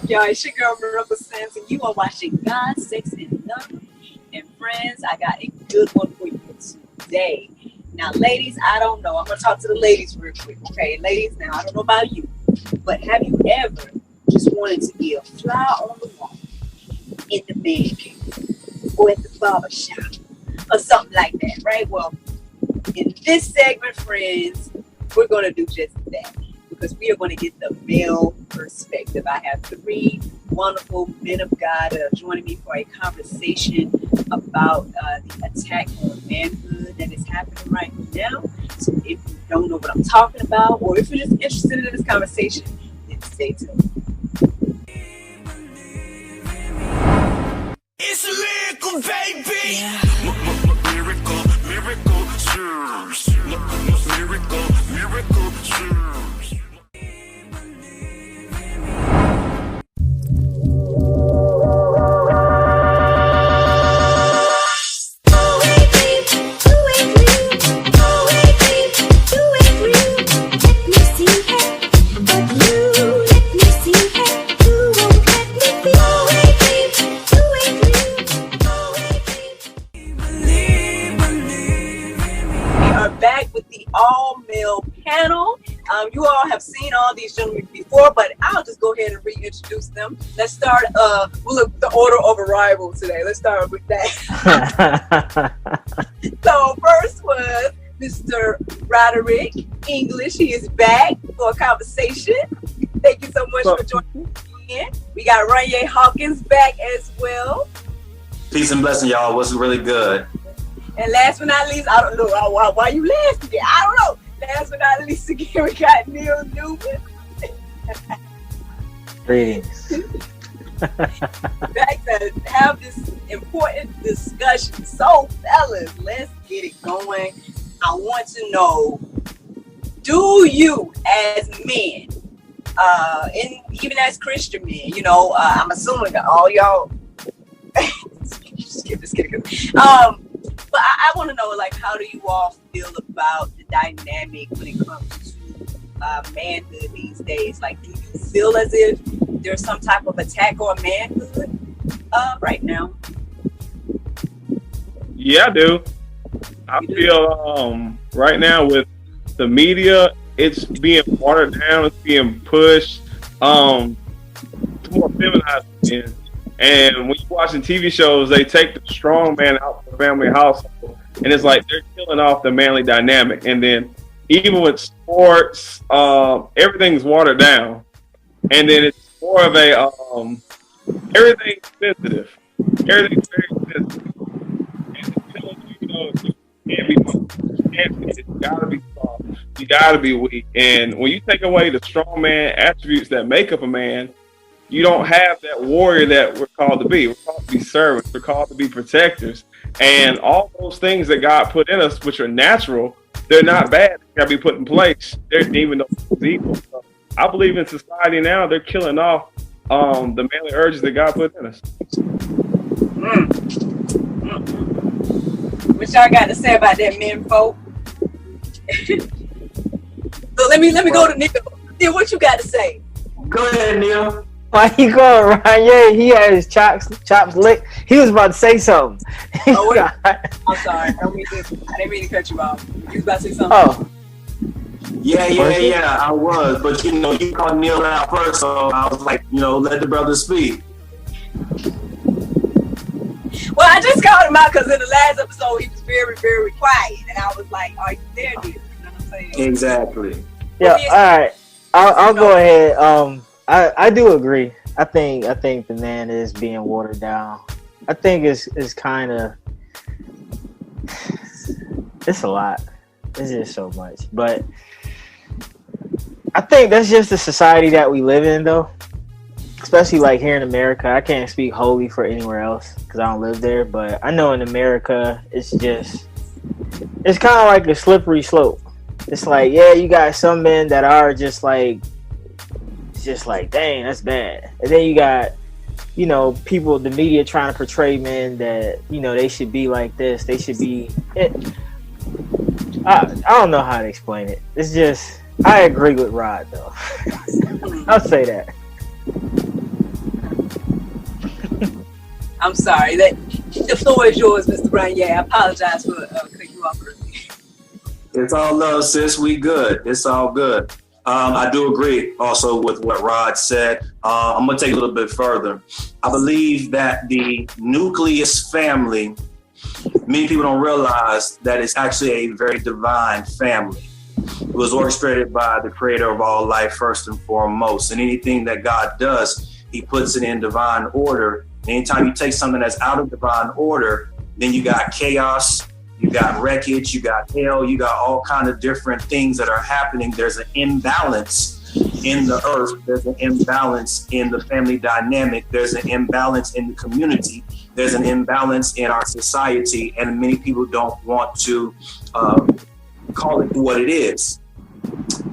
Y'all, it's your girl Miracle Sims, and you are watching God, Sex, and Love. And friends, I got a good one for you today. Now, ladies, I don't know. I'm going to talk to the ladies real quick, okay? Ladies, now, I don't know about you, but have you ever just wanted to be a fly on the wall in the man cave or at the barber shop or something like that, right? Well, in this segment, friends, we're going to do just that, because we are going to get the male perspective. I have three wonderful men of God that are joining me for a conversation about the attack on manhood that is happening right now. So if you don't know what I'm talking about, or if you're just interested in this conversation, then stay tuned. It's a miracle, baby. Yeah. Miracle, serves. Miracle, serves. Back with the all-male panel. You all have seen all these gentlemen before, but I'll just go ahead and reintroduce them. Let's start we'll look the order of arrival today. Let's start with that. So first was Mr. Roderick English. He is back for a conversation. Thank you so much for joining me in. We got Ronyai Hawkins back as well. Peace and blessing, y'all. What's really good? And last but not least, I don't know why you laughing again. I don't know. Last but not least, again, we got Newman. Greetings. Back to have this important discussion. So, fellas, let's get it going. I want to know, do you, as men, and even as Christian men, I'm assuming that all y'all, just kidding. But I want to know, how do you all feel about the dynamic when it comes to manhood these days? Do you feel as if there's some type of attack on manhood right now? Yeah, I do. I feel right now with the media, it's being watered down, it's being pushed. It's more feminized again. And when you're watching TV shows, they take the strong man out of the family household, and it's like they're killing off the manly dynamic. And then even with sports, everything's watered down, and then it's more of a everything's sensitive. Everything's very sensitive. And until you can't be, you gotta be soft. You gotta be weak. And when you take away the strong man attributes that make up a man, you don't have that warrior that we're called to be. We're called to be servants. We're called to be protectors. And all those things that God put in us, which are natural, they're not bad. They got to be put in place. They're even though it's evil. So I believe in society now, they're killing off the manly urges that God put in us. What y'all got to say about that, men folk? So let me go to Neil. Neil, what you got to say? Go ahead, Neil. Why you going, Ronyai? He had his chops licked. He was about to say something. Oh, wait. I'm sorry. I didn't mean to cut you off. You was about to say something. Oh. Yeah, I was. But, you called Neil out first, so I was like, let the brother speak. Well, I just called him out because in the last episode, he was very, very quiet. And I was like, are you there, Neil? You know what I'm saying? Exactly. Yeah, all right. I'll go ahead. I do agree. I think the man is being watered down. I think it's kind of, it's a lot. It's just so much. But I think that's just the society that we live in, though. Especially here in America. I can't speak wholly for anywhere else because I don't live there. But I know in America, it's kind of like a slippery slope. It's you got some men that are just dang, that's bad. And then you got, people, the media trying to portray men that, they should be like this. They should be. I don't know how to explain it. It's just, I agree with Rod, though. I'll say that. I'm sorry. The floor is yours, Mr. Ronyai. I apologize for cutting you off earlier. It's all love, sis. We good. It's all good. I do agree also with what Rod said. I'm going to take it a little bit further. I believe that the nucleus family, many people don't realize that it's actually a very divine family. It was orchestrated by the creator of all life first and foremost. And anything that God does, he puts it in divine order. And anytime you take something that's out of divine order, then you got chaos, you got wreckage, you got hell, you got all kind of different things that are happening. There's an imbalance in the earth. There's an imbalance in the family dynamic. There's an imbalance in the community. There's an imbalance in our society. And many people don't want to call it what it is.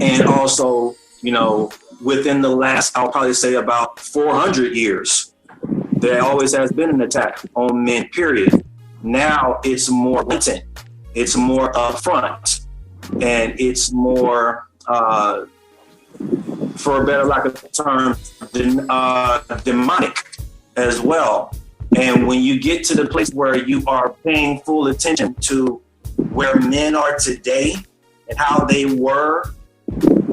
And also, you know, within the last, I'll probably say about 400 years, there always has been an attack on men, period. Now it's more blatant, it's more upfront, and it's more, for a better lack of a term, demonic as well. And when you get to the place where you are paying full attention to where men are today and how they were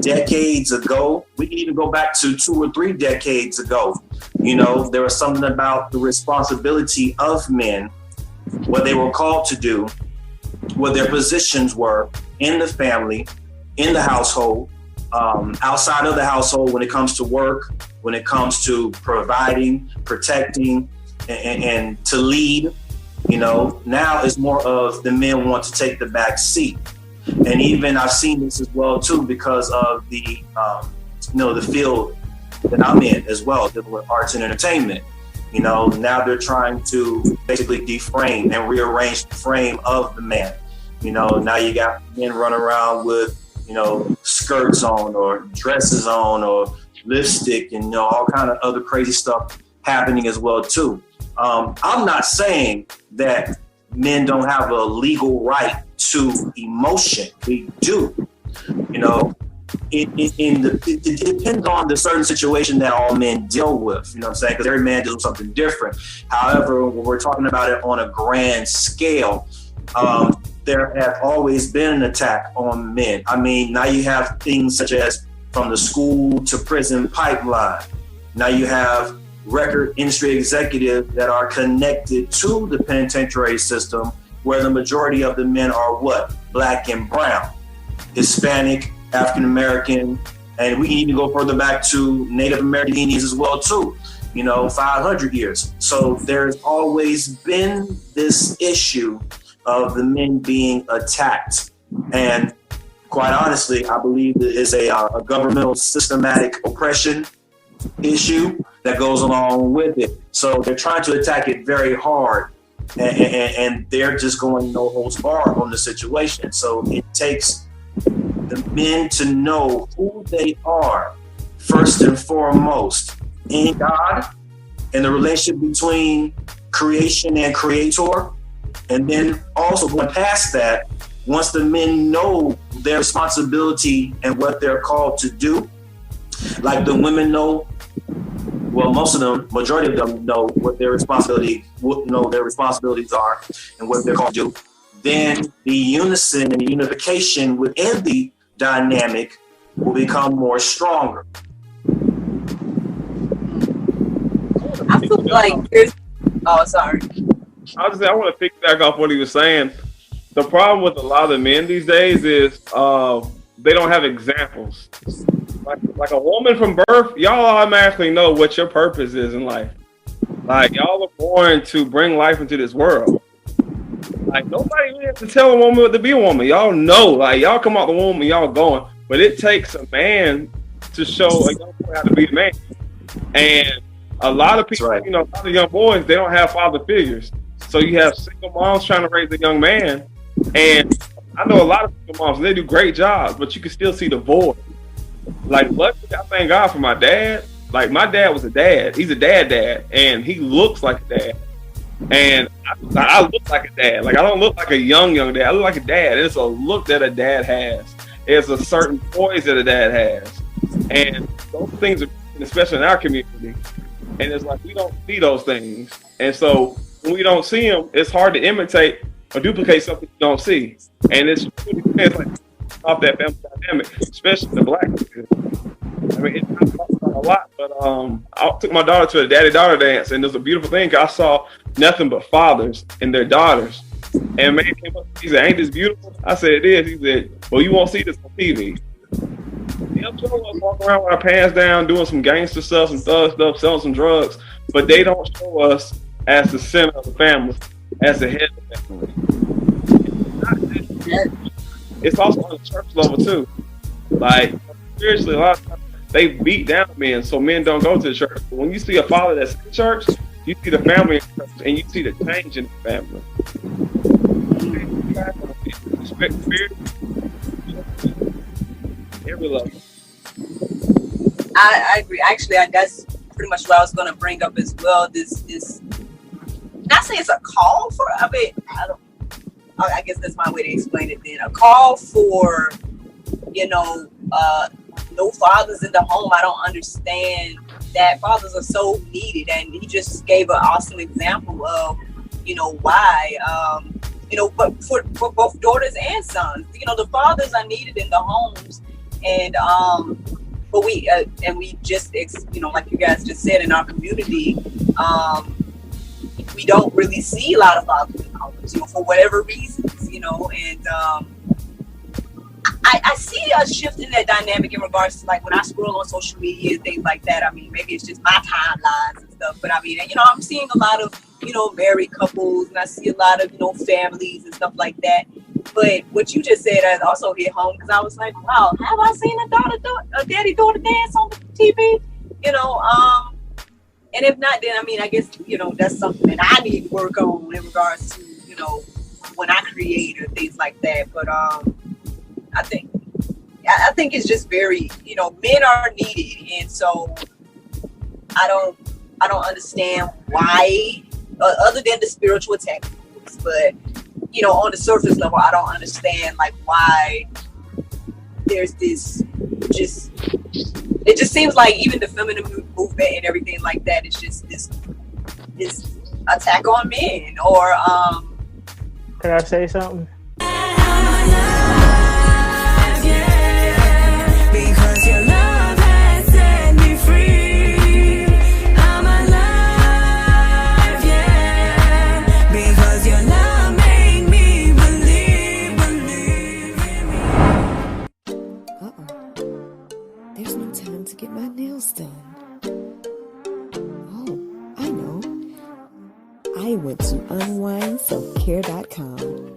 decades ago, we can even go back to 2 or 3 decades ago. You know, there was something about the responsibility of men, what they were called to do, what their positions were in the family, in the household, outside of the household, when it comes to work, when it comes to providing, protecting, and to lead. You know, now it's more of the men want to take the back seat. And even I've seen this as well too, because of the, you know, the field that I'm in as well, dealing with arts and entertainment. You know, now they're trying to basically deframe and rearrange the frame of the man. You know, now you got men running around with, you know, skirts on or dresses on or lipstick and, you know, all kind of other crazy stuff happening as well too. I'm not saying that men don't have a legal right to emotion. We do. You know, it depends on the certain situation that all men deal with, you know what I'm saying? Because every man deals with something different. However, when we're talking about it on a grand scale, there has always been an attack on men. I mean, now you have things such as from the school to prison pipeline. Now you have record industry executives that are connected to the penitentiary system, where the majority of the men are what? Black and brown, Hispanic, African American, and we can even go further back to Native American Indians as well too, you know, 500 years. So there's always been this issue of the men being attacked. And quite honestly, I believe it is a governmental systematic oppression issue that goes along with it. So they're trying to attack it very hard, and they're just going no holds barred on the situation. So it takes the men to know who they are first and foremost in God and the relationship between creation and creator. And then also going past that, once the men know their responsibility and what they're called to do, like the women know, well, most of them, majority of them know what their responsibilities are and what they're called to do, then the unison and the unification within the dynamic will become more stronger. I feel like there's, oh, sorry. I want to piggyback off what he was saying. The problem with a lot of the men these days is they don't have examples. Like a woman from birth, y'all automatically know what your purpose is in life. Like, y'all are born to bring life into this world. Like, nobody really has to tell a woman what to be a woman. Y'all know, like, y'all come out the womb and y'all going. But it takes a man to show a young boy how to be a man. And a lot of people, right, you know, a lot of young boys, they don't have father figures. So you have single moms trying to raise a young man. And I know a lot of single moms, they do great jobs, but you can still see the void. Like, luckily, I thank God for my dad. Like, my dad was a dad. He's a dad, and he looks like a dad. And I look like a dad. Like, I don't look like a young dad. I look like a dad. It's a look that a dad has. It's a certain poise that a dad has. And those things are, especially in our community. And it's like, we don't see those things. And so when we don't see them, it's hard to imitate or duplicate something you don't see. And it's really depends like off that family dynamic, especially the black community. I mean, it's not talked about a lot, but I took my daughter to a daddy-daughter dance, and it was a beautiful thing. I saw nothing but fathers and their daughters. And a man came up, he said, "Ain't this beautiful?" I said, "It is." He said, "Well, you won't see this on TV." They'll show us walking around with our pants down, doing some gangster stuff, some thug stuff, selling some drugs, but they don't show us as the center of the family, as the head of the family. It's also on the church level too. Like spiritually, a lot of times they beat down men, so men don't go to the church. But when you see a father that's in church, you see the family in church, and you see the change in the family. Respect spirit, every level. I agree. Actually, that's pretty much what I was going to bring up as well. This not say it's a call for. I mean, I guess that's my way to explain it. Then a call for, no fathers in the home. I don't understand that. Fathers are so needed, and he just gave an awesome example of, why. But for both daughters and sons, the fathers are needed in the homes, and but we just like you guys just said, in our community, we don't really see a lot of fathers in homes, for whatever reasons, and I see a shift in that dynamic in regards to, like, when I scroll on social media and things like that. I mean, maybe it's just my timelines and stuff, but I mean, I'm seeing a lot of, married couples, and I see a lot of, families and stuff like that. But what you just said has also hit home, because I was like, wow, have I seen a daddy-daughter dance on the TV? And if not, then, I mean, I guess, that's something that I need to work on in regards to, when I create or things like that. But I think it's just very, men are needed, and so I don't understand why, other than the spiritual attack, but on the surface level, I don't understand, like, why there's this it just seems like even the feminine movement and everything like that is just this attack on men, or Can I say something? Because your love has set me free. I'm alive, yeah. Because your love made me believe in me. There's no time to get my nails done. Oh, I know. I went to unwindselfcare.com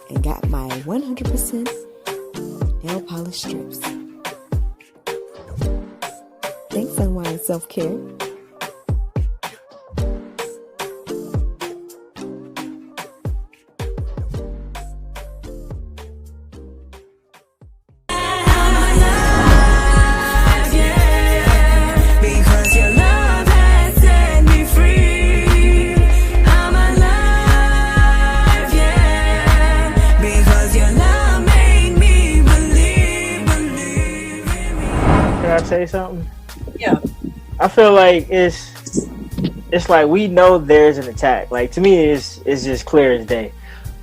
and got my 100% nail polish strips. Thanks, Unwind Self-Care. Because your love has set me free. I'm alive, yeah. Because your love made me believe in me. Can I say something? yeah. I feel like it's like we know there's an attack. Like, to me, it's just clear as day.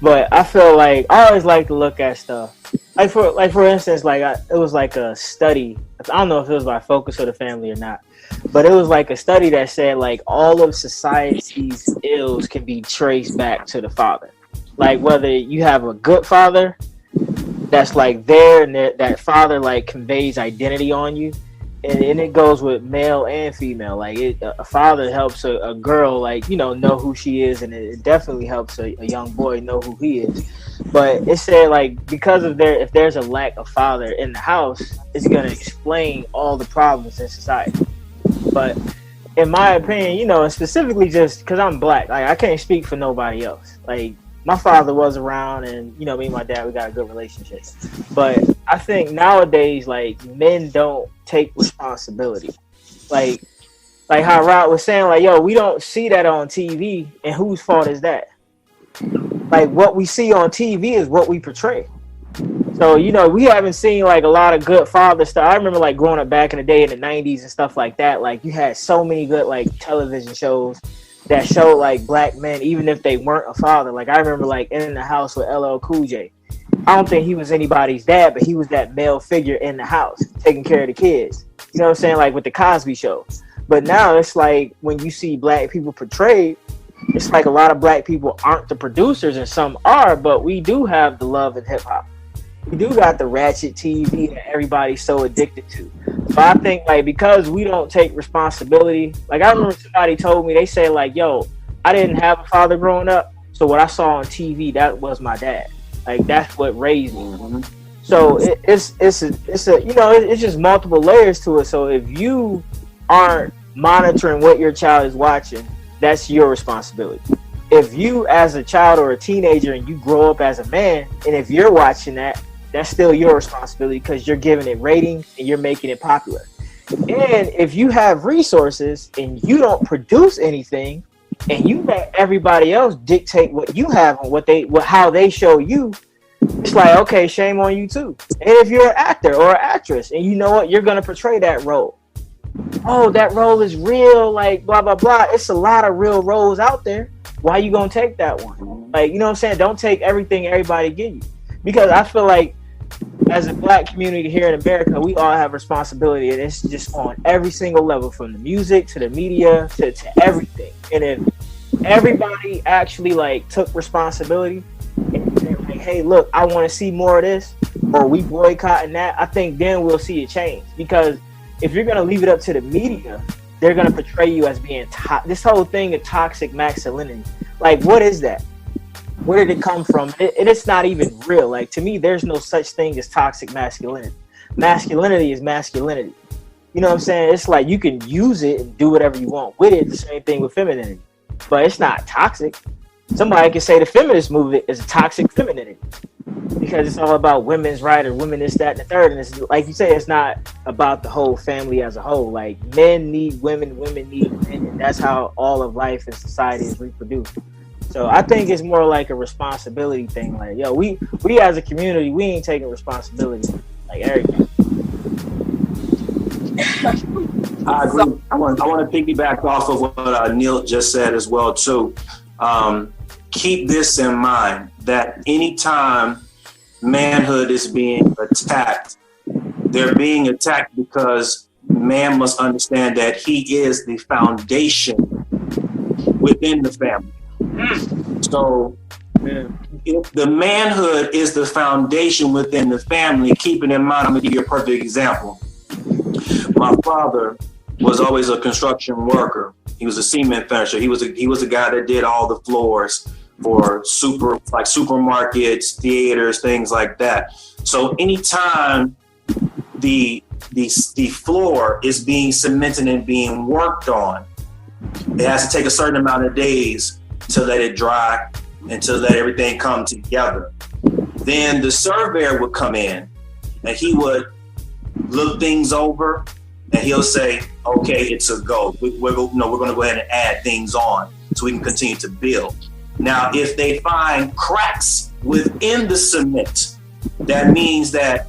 But I feel like I always like to look at stuff. Like for instance, it was like a study. I don't know if it was by Focus or the Family or not, but it was like a study that said, like, all of society's ills can be traced back to the father. Like, whether you have a good father that's like there, and that father like conveys identity on you. And it goes with male and female. Like, a father helps a girl, like, know who she is, and it definitely helps a young boy know who he is. But it said, like, because of if there's a lack of father in the house, it's gonna explain all the problems in society. But in my opinion, and specifically just because I'm black, like, I can't speak for nobody else. Like, my father was around, and me and my dad, we got a good relationship. But I think nowadays, like, men don't take responsibility. Like how Rod was saying, like, yo, we don't see that on TV, and whose fault is that? Like, what we see on TV is what we portray. So, we haven't seen, like, a lot of good father stuff. I remember, like, growing up back in the day in the 90s and stuff like that. Like, you had so many good, like, television shows that showed like black men, even if they weren't a father. Like I remember like In the House with LL Cool J. I don't think he was anybody's dad, but he was that male figure in the house taking care of the kids. You know what I'm saying? Like with the Cosby Show. But now it's like when you see black people portrayed, it's like a lot of black people aren't the producers and some are, but we do have the love in hip hop. We do got the ratchet TV that everybody's so addicted to. So I think like because we don't take responsibility, like I remember somebody told me, they said like, yo, I didn't have a father growing up, so what I saw on TV, that was my dad. Like that's what raised me. So it's a you know, it's just multiple layers to it. So if you aren't monitoring what your child is watching, that's your responsibility. If you as a child or a teenager and you grow up as a man, and if you're watching that, that's still your responsibility because you're giving it ratings and you're making it popular. And if you have resources and you don't produce anything and you let everybody else dictate what you have and how they show you, it's like, okay, shame on you too. And if you're an actor or an actress and you know what, you're going to portray that role. Oh, that role is real, like blah, blah, blah. It's a lot of real roles out there. Why you going to take that one? Like, you know what I'm saying? Don't take everything everybody give you. Because I feel like as a black community here in America, we all have responsibility, and it's just on every single level, from the music to the media to everything. And if everybody actually like took responsibility and said like, hey, look, I want to see more of this, or we boycotting that, I think then we'll see a change. Because if you're going to leave it up to the media, they're going to portray you as being this whole thing of toxic masculinity. Like, what is that? Where did it come from? It's not even real. Like, to me, there's no such thing as toxic masculinity. Masculinity is masculinity. You know what I'm saying? It's like you can use it and do whatever you want with it. The same thing with femininity. But it's not toxic. Somebody can say the feminist movement is a toxic femininity because it's all about women's right or women this, that, and the third. And it's like you say, it's not about the whole family as a whole. Like, men need women, women need men. And that's how all of life and society is reproduced. So I think it's more like a responsibility thing. Like, yo, we as a community, we ain't taking responsibility like everything. I agree. I want to piggyback off of what Neil just said as well too. Keep this in mind, that anytime manhood is being attacked, they're being attacked because man must understand that he is the foundation within the family. So if the manhood is the foundation within the family, keeping in mind, I'm gonna give you a perfect example. My father was always a construction worker. He was a cement finisher. He was a guy that did all the floors for supermarkets, theaters, things like that. So anytime the floor is being cemented and being worked on, it has to take a certain amount of days to let it dry and to let everything come together. Then the surveyor would come in and he would look things over and he'll say, okay, it's a go. We're going to go ahead and add things on so we can continue to build. Now, if they find cracks within the cement, that means that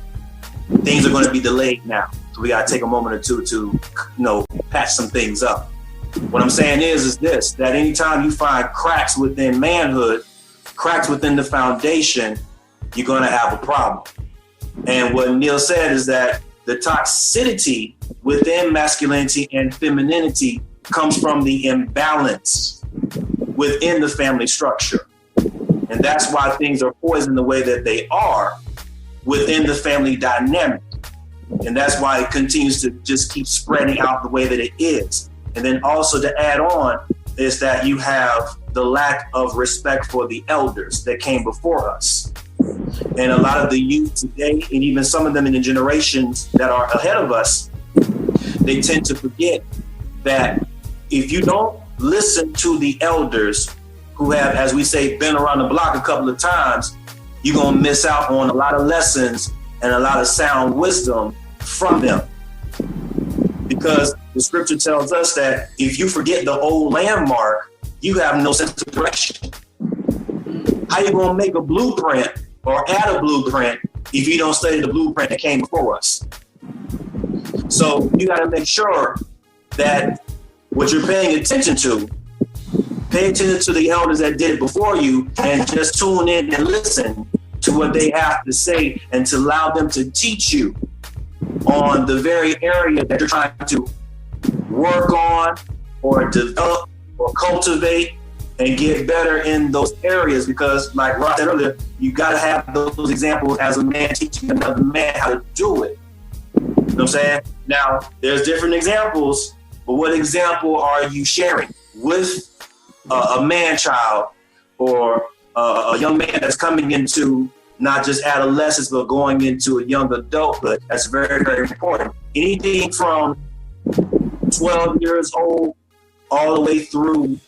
things are going to be delayed now. So we got to take a moment or two to, patch some things up. What I'm saying is this, that anytime you find cracks within manhood, cracks within the foundation, you're going to have a problem. And what Neil said is that the toxicity within masculinity and femininity comes from the imbalance within the family structure. And that's why things are poisoned the way that they are within the family dynamic. And that's why it continues to just keep spreading out the way that it is. And then also to add on is that you have the lack of respect for the elders that came before us. And a lot of the youth today, and even some of them in the generations that are ahead of us, they tend to forget that if you don't listen to the elders who have, as we say, been around the block a couple of times, you're going to miss out on a lot of lessons and a lot of sound wisdom from them. Because the scripture tells us that if you forget the old landmark, you have no sense of direction. How you going to make a blueprint or add a blueprint if you don't study the blueprint that came before us? So you got to make sure that what you're paying attention to Pay attention to the elders that did it before you, and just tune in and listen to what they have to say, and to allow them to teach you on the very area that you're trying to work on or develop or cultivate and get better in those areas. Because like Rod said earlier, you got to have those examples as a man teaching another man how to do it. You know what I'm saying? Now, there's different examples, but what example are you sharing with a man-child or a young man that's coming into not just adolescence, but going into a young adulthood? That's very, very important. Anything from 12 years old all the way through,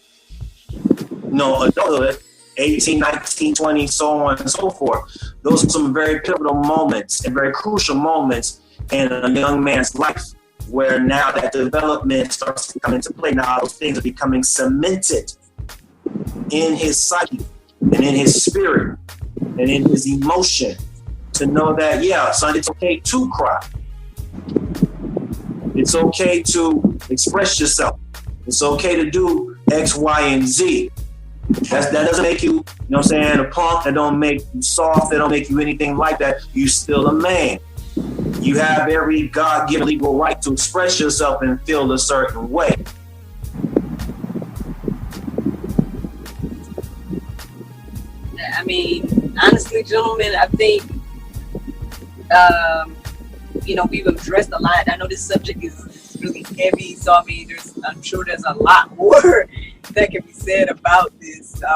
adulthood, 18, 19, 20, so on and so forth. Those are some very pivotal moments and very crucial moments in a young man's life, where now that development starts to come into play. Now those things are becoming cemented in his psyche and in his spirit and in his emotion, to know that, yeah, son, it's okay to cry. It's okay to express yourself. It's okay to do X, Y, and Z. That doesn't make you, a punk. That don't make you soft. That don't make you anything like that. You still a man. You have every God-given legal right to express yourself and feel a certain way. I mean, honestly, gentlemen, I think, we've addressed a lot. I know this subject is really heavy, so I mean, I'm sure there's a lot more that can be said about this. So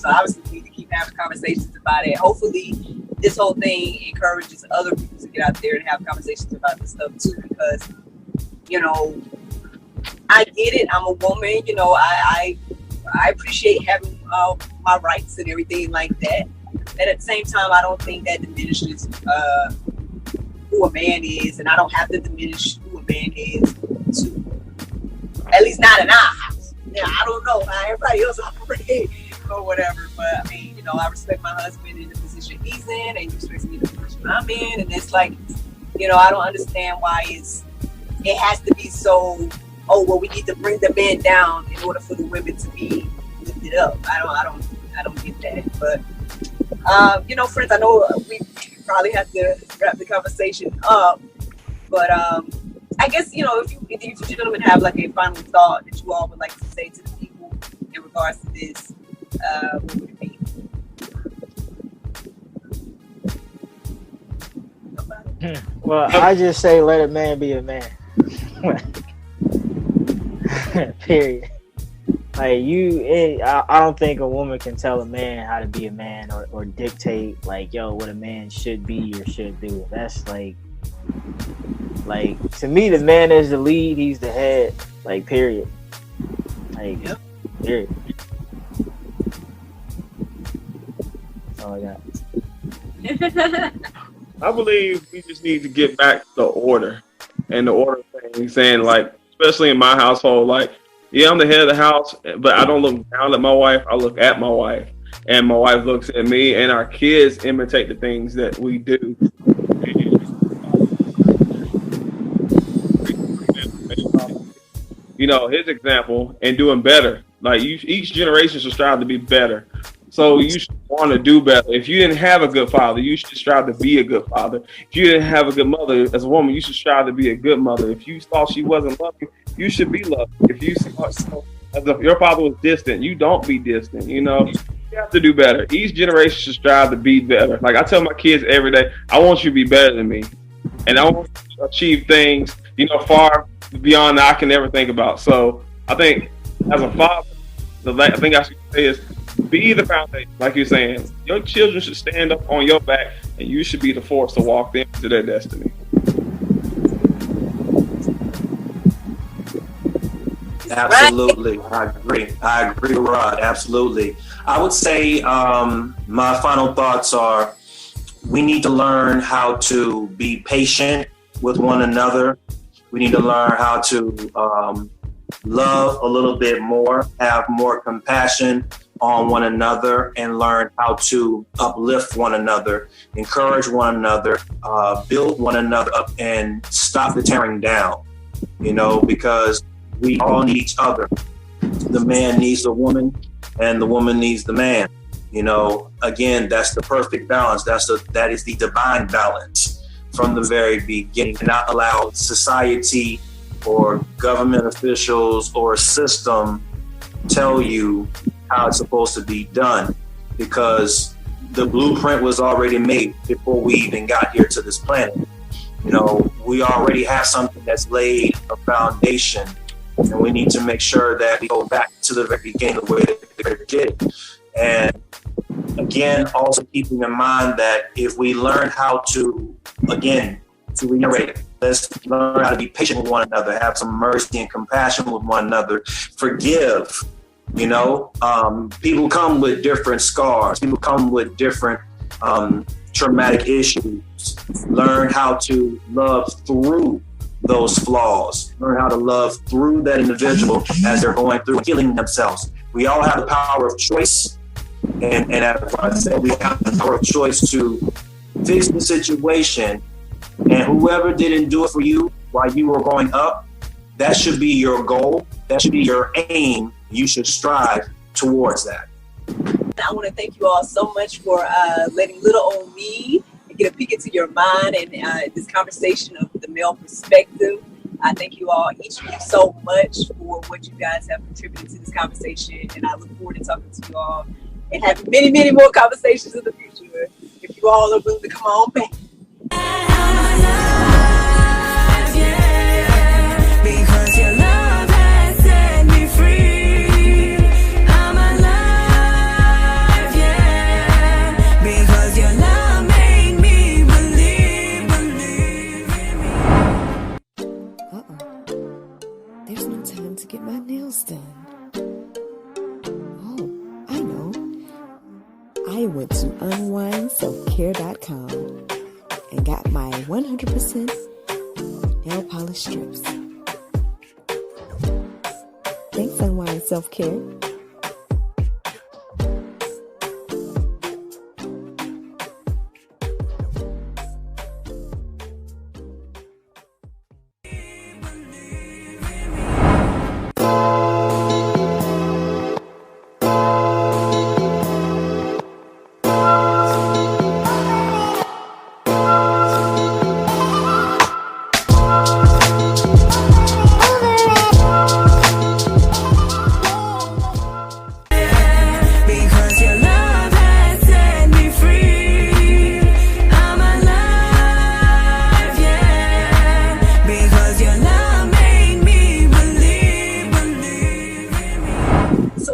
obviously, we need to keep having conversations about it. Hopefully, this whole thing encourages other people to get out there and have conversations about this stuff too, because, I get it. I'm a woman, I appreciate having my rights and everything like that. And at the same time, I don't think that diminishes who a man is, and I don't have to diminish who a man is, to, at least not in our house. Yeah, I don't know how everybody else operates or whatever, but I mean, I respect my husband in the position he's in, and he respects me in the position I'm in, and it's like, I don't understand why it has to be so, we need to bring the men down in order for the women to be lifted up. I don't get that. But friends, I know we probably have to wrap the conversation up, but I guess if you gentlemen have like a final thought that you all would like to say to the people in regards to this, what would it be? Well, I just say let a man be a man. Period. Like I don't think a woman can tell a man how to be a man, or dictate what a man should be or should do. That's like to me, the man is the lead, he's the head. Period. Yep. Period. That's all I got. I believe we just need to get back to the order and the order of things, and especially in my household, I'm the head of the house, but I don't look down at my wife. I look at my wife, and my wife looks at me, and our kids imitate the things that we do. His example and doing better. Each generation should strive to be better. So you should want to do better. If you didn't have a good father, you should strive to be a good father. If you didn't have a good mother as a woman, you should strive to be a good mother. If you thought she wasn't loving, you should be loving. If you thought as if your father was distant, you don't be distant. You have to do better. Each generation should strive to be better. I tell my kids every day, I want you to be better than me, and I want you to achieve things far beyond that I can ever think about. So I think as a father, the thing I should say is, be the foundation. Like you're saying, your children should stand up on your back, and you should be the force to walk them to their destiny. Absolutely. I agree, Rod. Absolutely. I would say my final thoughts are, we need to learn how to be patient with one another. We need to learn how to love a little bit more, have more compassion on one another, and learn how to uplift one another, encourage one another, build one another up, and stop the tearing down, because we all need each other. The man needs the woman, and the woman needs the man. You know, again, that's the perfect balance. That is the divine balance from the very beginning. Not allow society or government officials or a system tell you how it's supposed to be done, because the blueprint was already made before we even got here to this planet. You know, we already have something that's laid a foundation, and we need to make sure that we go back to the very beginning the way that they did. And again, also keeping in mind that if we learn how to, again, to reiterate, let's learn how to be patient with one another, have some mercy and compassion with one another, forgive. You know, people come with different scars. People come with different traumatic issues. Learn how to love through those flaws. Learn how to love through that individual as they're going through healing themselves. We all have the power of choice. And as I said, we have the power of choice to fix the situation. And whoever didn't do it for you while you were growing up, that should be your goal. That should be your aim. You should strive towards that. I want to thank you all so much for letting little old me get a peek into your mind and this conversation of the male perspective. I thank you all, each of you, so much for what you guys have contributed to this conversation, and I look forward to talking to you all and having many, many more conversations in the future. If you all are willing to come on back. Because your love has set me free. I'm alive, yeah. Because your love made me believe in me. There's no time to get my nails done. Oh, I know. I went to unwindselfcare.com and got my 100% nail polish strips. Thanks, Unwind Self-Care.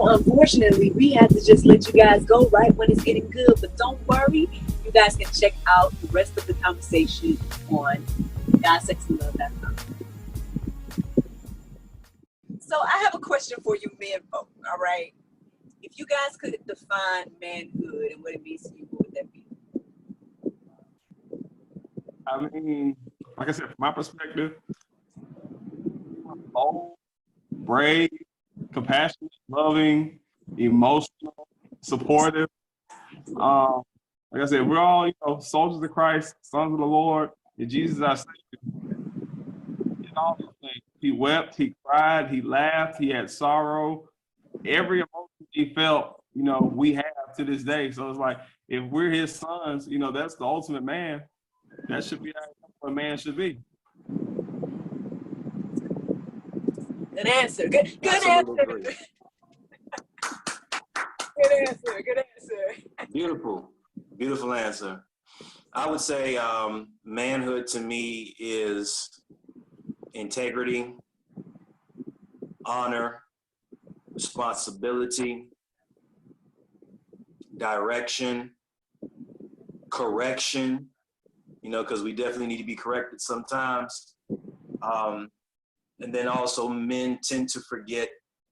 Unfortunately, we had to just let you guys go right when it's getting good, but don't worry, you guys can check out the rest of the conversation on GodSexAndLove.com. So I have a question for you men folk, all right? If you guys could define manhood and what it means to you, what would that be? I mean, like I said, from my perspective, bold, brave, compassionate, loving, emotional, supportive. Like I said, we're all, soldiers of Christ, sons of the Lord, and Jesus our Savior. In all those things, he wept, he cried, he laughed, he had sorrow. Every emotion he felt, we have to this day. So it's like, if we're his sons, that's the ultimate man. That should be how a man should be. Good answer. Good answer. Good answer. Beautiful answer. I would say manhood to me is integrity, honor, responsibility, direction, correction, because we definitely need to be corrected sometimes. And then also men tend to forget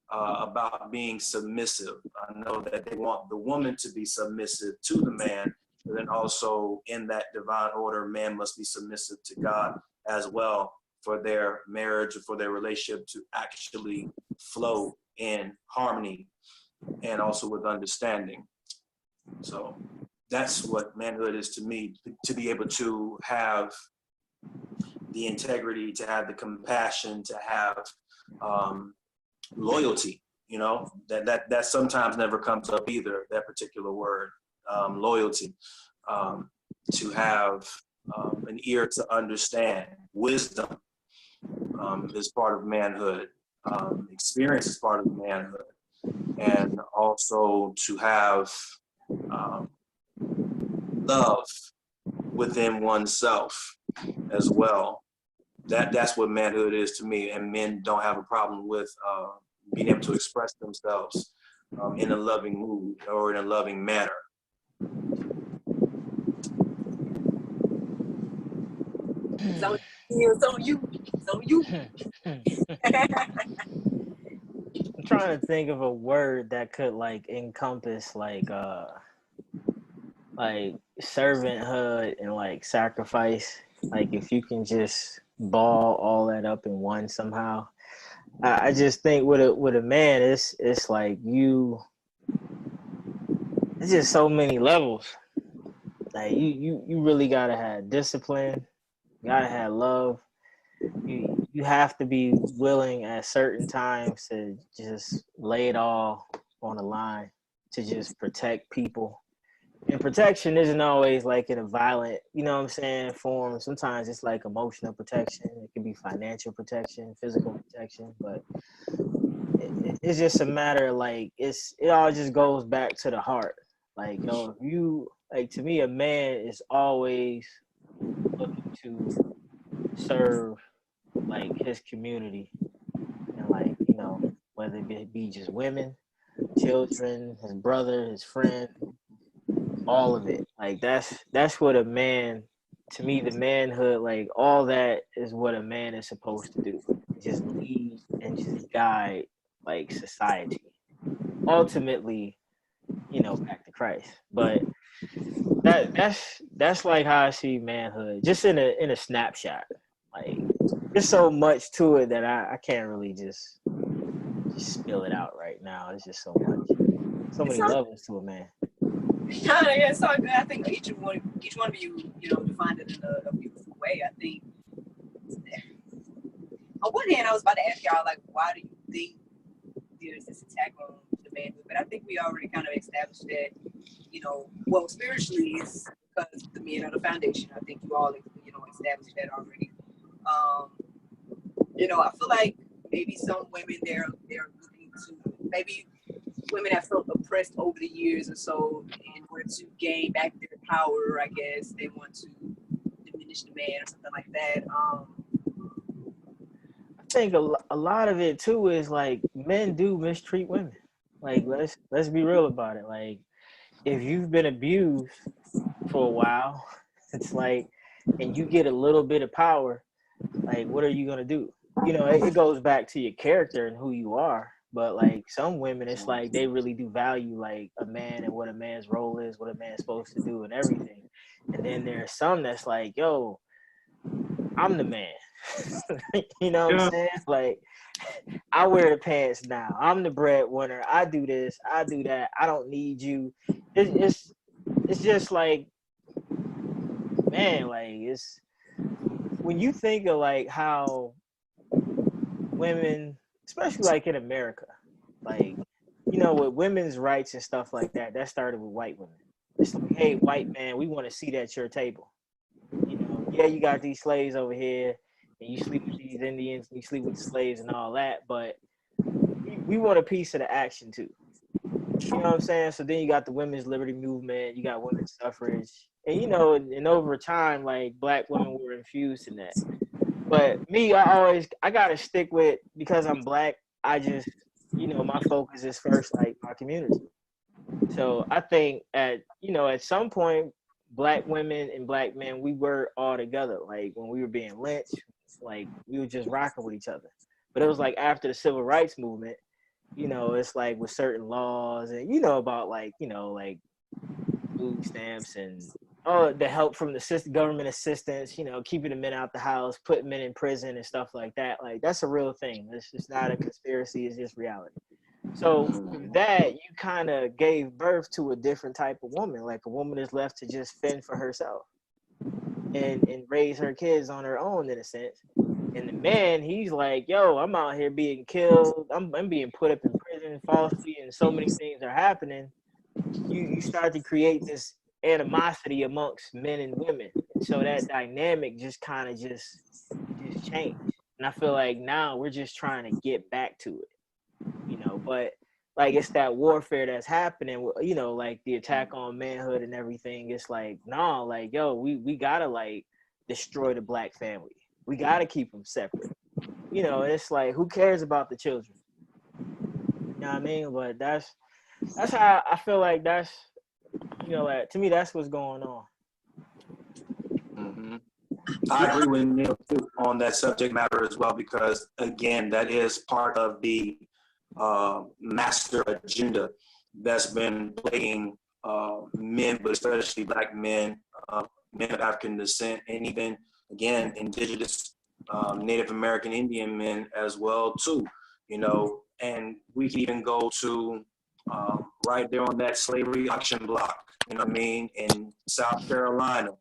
about being submissive. I know that they want the woman to be submissive to the man, but then also in that divine order, man must be submissive to God as well for their marriage or for their relationship to actually flow in harmony and also with understanding. So that's what manhood is to me, to be able to have the integrity, to have the compassion, to have loyalty, You know, that sometimes never comes up either, that particular word, loyalty. To have an ear to understand. Wisdom is part of manhood. Experience is part of manhood. And also to have love within oneself as well. That's what manhood is to me. And men don't have a problem with being able to express themselves in a loving mood or in a loving manner. So it's on you. It's on you. I'm trying to think of a word that could like encompass like servanthood and like sacrifice. Like if you can just ball all that up in one somehow. I just think with a man, it's like it's just so many levels. Like you really gotta have discipline, you gotta have love. You have to be willing at certain times to just lay it all on the line to just protect people. And protection isn't always like in a violent, you know what I'm saying, form. Sometimes it's like emotional protection. It can be financial protection, physical protection, but it's just a matter of like it all just goes back to the heart. Like, yo, if you like to me, a man is always looking to serve like his community and like, you know, whether it be just women, children, his brother, his friend, all of it. Like that's what a man, to me, the manhood, like all that is what a man is supposed to do. Just lead and just guide like society. Ultimately, you know, back to Christ. But that's like how I see manhood, just in a snapshot. Like there's so much to it that I can't really just spill it out right now. It's just so much, so many levels to a man. Yeah, it's all good. I think each one of you, you know, defined it in a beautiful way. I think on one hand, I was about to ask y'all like, why do you think there's this attack on the manhood? But I think we already kind of established that, you know, well, spiritually it's because the men are the foundation. I think you all, you know, established that already. You know, I feel like maybe some women they're looking to, maybe women have felt oppressed over the years or so, in order to gain back their power. I guess they want to diminish the man or something like that. I think a lot of it too is like men do mistreat women. Like let's be real about it. Like if you've been abused for a while, it's like, and you get a little bit of power, like what are you gonna do? You know, it goes back to your character and who you are. But like some women, it's like they really do value like a man and what a man's role is, what a man's supposed to do, and everything. And then there's some that's like, yo, I'm the man. You know what I'm saying? Like I wear the pants now. I'm the breadwinner. I do this. I do that. I don't need you. It's just like, man, like it's when you think of like how women, especially like in America, like, you know, with women's rights and stuff like that, that started with white women. It's like, hey, white man, we want to sit at your table. You know, yeah, you got these slaves over here, and you sleep with these Indians, and you sleep with the slaves and all that, but we want a piece of the action too. You know what I'm saying? So then you got the women's liberty movement, you got women's suffrage, and you know, and over time, like black women were infused in that. But me, I gotta stick with, because I'm black, I just, you know, my focus is first like my community. So I think at some point, black women and black men, we were all together. Like when we were being lynched, like we were just rocking with each other. But it was like after the civil rights movement, you know, it's like with certain laws and, you know, about like, you know, like food stamps and the help from the government assistance, you know, keeping the men out the house, putting men in prison and stuff like that. Like that's a real thing. It's just not a conspiracy. It's just reality. So with that, you kind of gave birth to a different type of woman. Like a woman is left to just fend for herself and raise her kids on her own, in a sense. And the man, he's like, yo, I'm out here being killed. I'm being put up in prison. and falsely, and so many things are happening, you start to create this animosity amongst men and women. And so that dynamic just kind of just changed. And I feel like now we're just trying to get back to it, but like it's that warfare that's happening, like the attack on manhood and everything. It's like, no, like, yo, we gotta like destroy the black family. We gotta keep them separate. It's like, who cares about the children? You know what I mean? But that's how I feel like that's, like, to me, that's what's going on. Mm-hmm. I agree with Neil too on that subject matter as well, because again, that is part of the master agenda that's been plaguing men, but especially black men, men of African descent, and even again indigenous Native American Indian men as well too. And we can even go to right there on that slavery auction block, in South Carolina.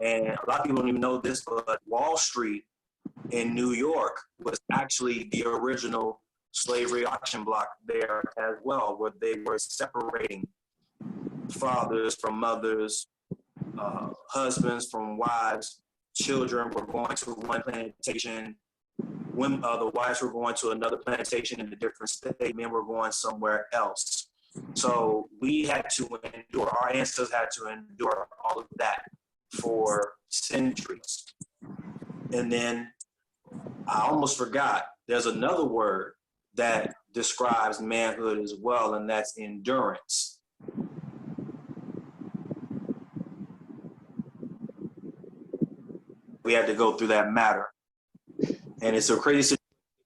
And a lot of people don't even know this, but Wall Street in New York was actually the original slavery auction block there as well, where they were separating fathers from mothers, husbands from wives, children were going to one plantation, when the wives were going to another plantation in a different state, men were going somewhere else. So we had to endure, our ancestors had to endure all of that for centuries. And then I almost forgot, there's another word that describes manhood as well, and that's endurance. We had to go through that matter. And it's a crazy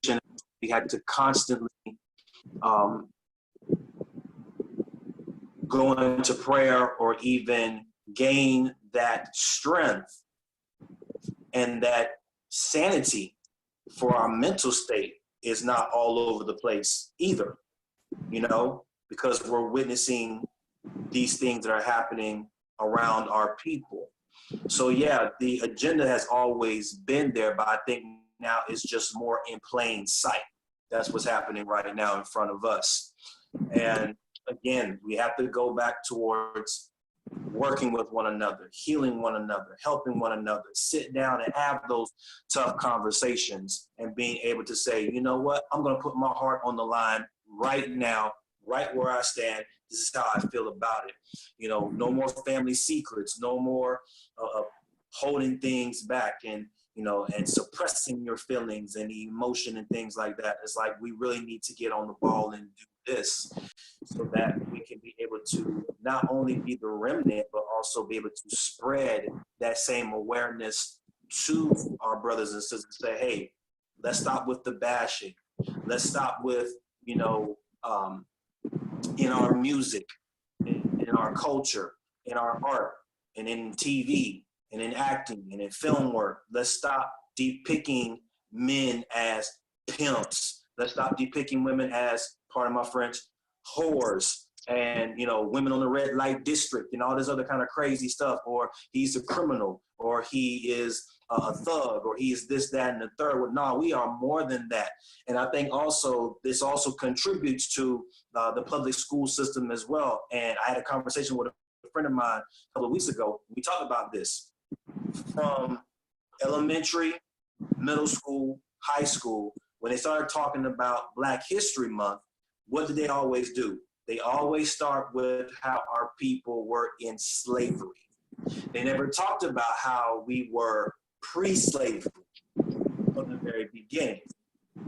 situation. We had to constantly go into prayer or even gain that strength and that sanity for our mental state is not all over the place either, because we're witnessing these things that are happening around our people. So yeah, the agenda has always been there, but I think now it's just more in plain sight. That's what's happening right now in front of us. And again, we have to go back towards working with one another, healing one another, helping one another, sit down and have those tough conversations and being able to say, you know what, I'm going to put my heart on the line right now, right where I stand. This is how I feel about it. No more family secrets, no more holding things back and suppressing your feelings and emotion and things like that. It's like we really need to get on the ball and do this so that we can be able to not only be the remnant, but also be able to spread that same awareness to our brothers and sisters. Say, hey, let's stop with the bashing. Let's stop with, in our music, in our culture, in our art, and in TV, and in acting, and in film work. Let's stop depicting men as pimps. Let's stop depicting women as, pardon my French, whores, and women on the red light district and all this other kind of crazy stuff, or he's a criminal, or he is a thug, or he is this, that, and the third. Well, no, we are more than that. And I think also this also contributes to the public school system as well. And I had a conversation with a friend of mine a couple of weeks ago. We talked about this from elementary, middle school, high school. When they started talking about Black History Month, what did they always do? They always start with how our people were in slavery. They never talked about how we were pre-slavery from the very beginning.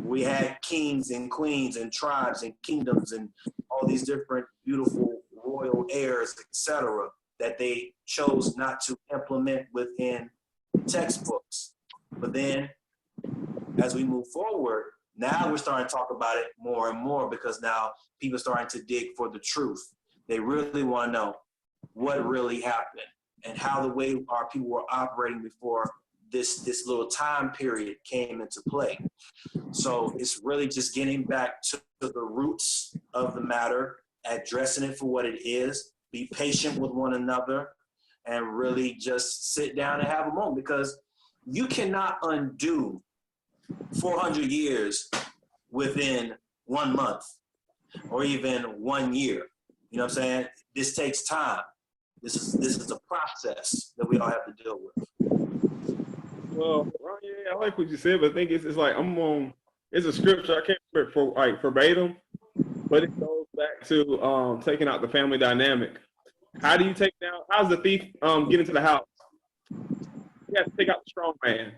We had kings and queens and tribes and kingdoms and all these different beautiful royal heirs, etc., that they chose not to implement within textbooks. But then as we move forward, now we're starting to talk about it more and more, because now people are starting to dig for the truth. They really want to know what really happened and how the way our people were operating before this little time period came into play. So it's really just getting back to the roots of the matter, addressing it for what it is, be patient with one another, and really just sit down and have a moment, because you cannot undo 400 years within 1 month. or even 1 year. You know what I'm saying? This takes time. This is a process that we all have to deal with. Well, yeah, I like what you said, but I think it's like it's a scripture, I can't remember for like verbatim, but it goes back to taking out the family dynamic. How do you take down? How's the thief get into the house? You have to take out the strong man.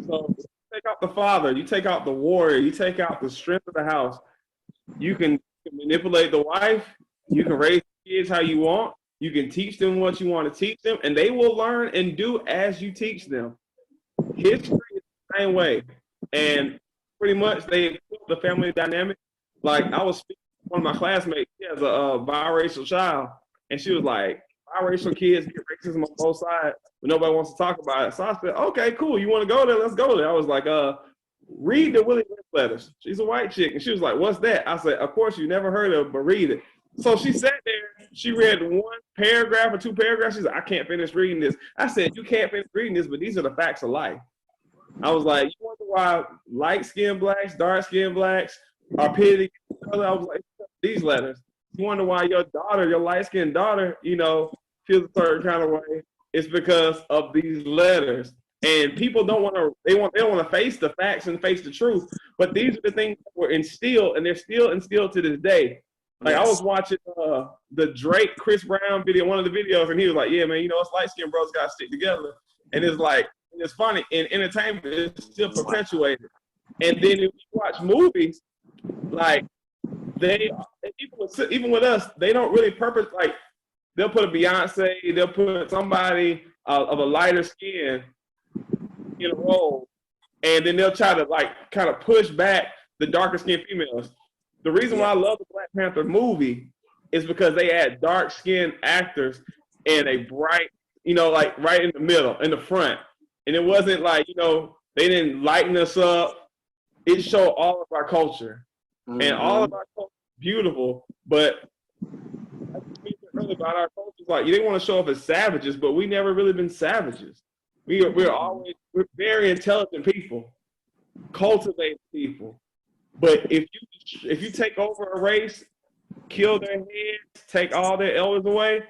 So you take out the father, you take out the warrior, you take out the strength of the house. You can manipulate the wife. You can raise the kids how you want. You can teach them what you want to teach them, and they will learn and do as you teach them. History is the same way, and pretty much they built the family dynamic. Like I was speaking to one of my classmates. She has a biracial child, and she was like, "Biracial kids get racism on both sides, but nobody wants to talk about it." So I said, "Okay, cool. You want to go there? Let's go there." I was like, read the Willie Lynch letters." She's a white chick, and she was like, "What's that?" I said, "Of course you never heard of it, but read it." So she sat there, she read 1 paragraph or 2 paragraphs. She's like, "I can't finish reading this." I said, "You can't finish reading this, but these are the facts of life." I was like, "You wonder why light-skinned blacks, dark-skinned blacks are pitted against each other?" I was like, "These letters. You wonder why your daughter, your light-skinned daughter, feels a certain kind of way? It's because of these letters." And people don't want to. They don't want to face the facts and face the truth. But these are the things that were instilled, and they're still instilled to this day. Like I was watching the Drake Chris Brown video, one of the videos, and he was like, "Yeah, man, us light skinned bros gotta stick together." And it's like, it's funny in entertainment, it's still perpetuated. And then if you watch movies, like even with us, they don't really purpose like they'll put a Beyonce, they'll put somebody of a lighter skin in a role, and then they'll try to like kind of push back the darker skinned females. The reason why I love the Black Panther movie is because they had dark skinned actors and a bright, like right in the middle, in the front. And it wasn't like, they didn't lighten us up. It showed all of our culture. Mm-hmm. And all of our culture is beautiful, but earlier about our culture is like, they want to show up as savages, but we never really been savages. We're very intelligent people, cultivated people. But if you take over a race, kill their heads, take all their elders away,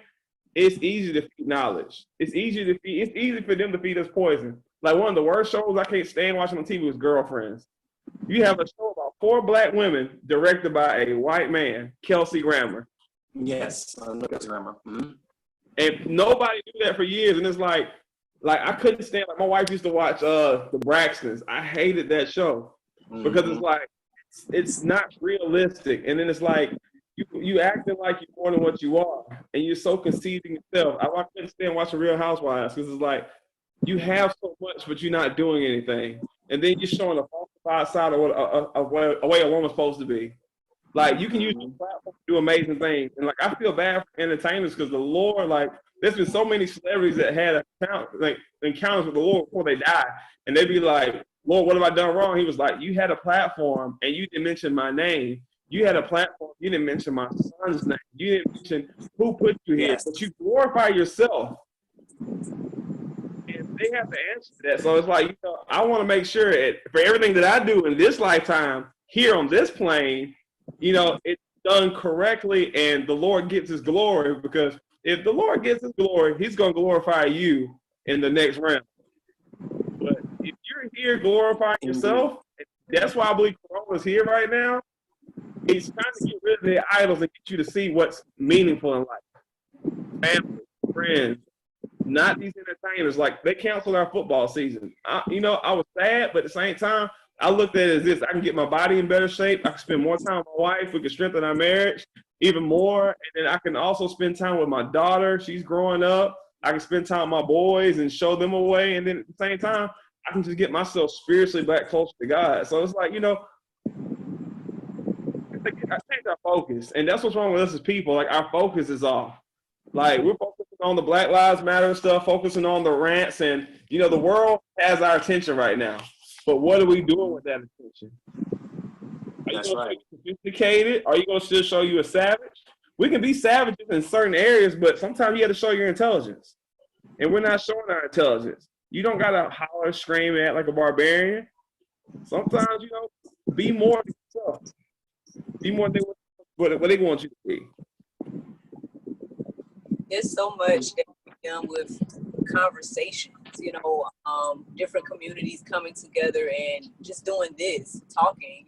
it's easy to feed knowledge. It's easy for them to feed us poison. Like one of the worst shows I can't stand watching on TV was Girlfriends. You have a show about 4 black women directed by a white man, Kelsey Grammer. Yes, I know Kelsey Grammer. Mm-hmm. And nobody do that for years, and it's like I couldn't stand. Like my wife used to watch the Braxtons. I hated that show because it's like. It's not realistic, and then it's like you acting like you're more than what you are, and you're so conceited yourself. I couldn't stand watching Real Housewives because it's like you have so much, but you're not doing anything, and then you're showing a falsified side of a way a woman's supposed to be. Like you can use your platform to do amazing things, and like I feel bad for entertainers because the Lord, like there's been so many celebrities that had encounters with the Lord before they die, and they'd be like, "Lord, what have I done wrong?" He was like, "You had a platform and you didn't mention my name. You had a platform, you didn't mention my son's name. You didn't mention who put you here, but you glorify yourself." And they have to answer that. So it's like, I want to make sure for everything that I do in this lifetime here on this plane, it's done correctly and the Lord gets his glory, because if the Lord gets his glory, he's going to glorify you in the next round. But if you're here glorifying yourself, that's why I believe Corona's here right now. He's trying to get rid of their idols and get you to see what's meaningful in life. Family, friends, not these entertainers. Like, they canceled our football season. I was sad, but at the same time, I looked at it as this: I can get my body in better shape. I can spend more time with my wife. We can strengthen our marriage even more. And then I can also spend time with my daughter. She's growing up. I can spend time with my boys and show them a way. And then at the same time, I can just get myself spiritually back closer to God. So it's like, I change our focus. And that's what's wrong with us as people. Like, our focus is off. Like, we're focusing on the Black Lives Matter stuff, focusing on the rants. And, the world has our attention right now. But what are we doing with that attention? Are you going to be sophisticated? Are you going to still show you a savage? We can be savages in certain areas, but sometimes you have to show your intelligence. And we're not showing our intelligence. You don't got to holler, scream at like a barbarian. Sometimes, be more than yourself. Be more than what they want you to be. There's so much that we've done with conversations, different communities coming together and just doing this, talking,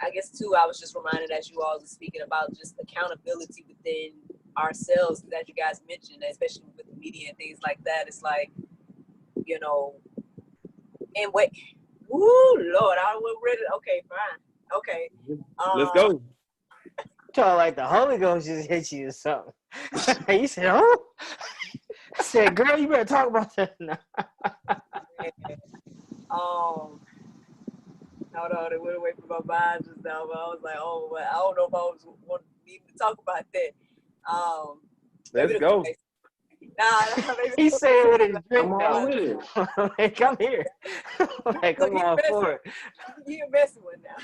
I guess too, I was just reminded as you all were speaking about just accountability within ourselves, because as you guys mentioned, especially with the media and things like that, it's like, and wait, woo, Lord, I was ready. Okay, fine. Okay. Let's go. Trying like the Holy Ghost just hit you or something. You said, "Oh," I said, "Girl, you better talk about that now." Hold on, it went away from my mind just now, but I was like, oh, well, I don't know if I was needing to talk about that. Let's go. Nah, He said with his drink Come though. on with it. Like, come here. Like, come on for it. You're messing with now.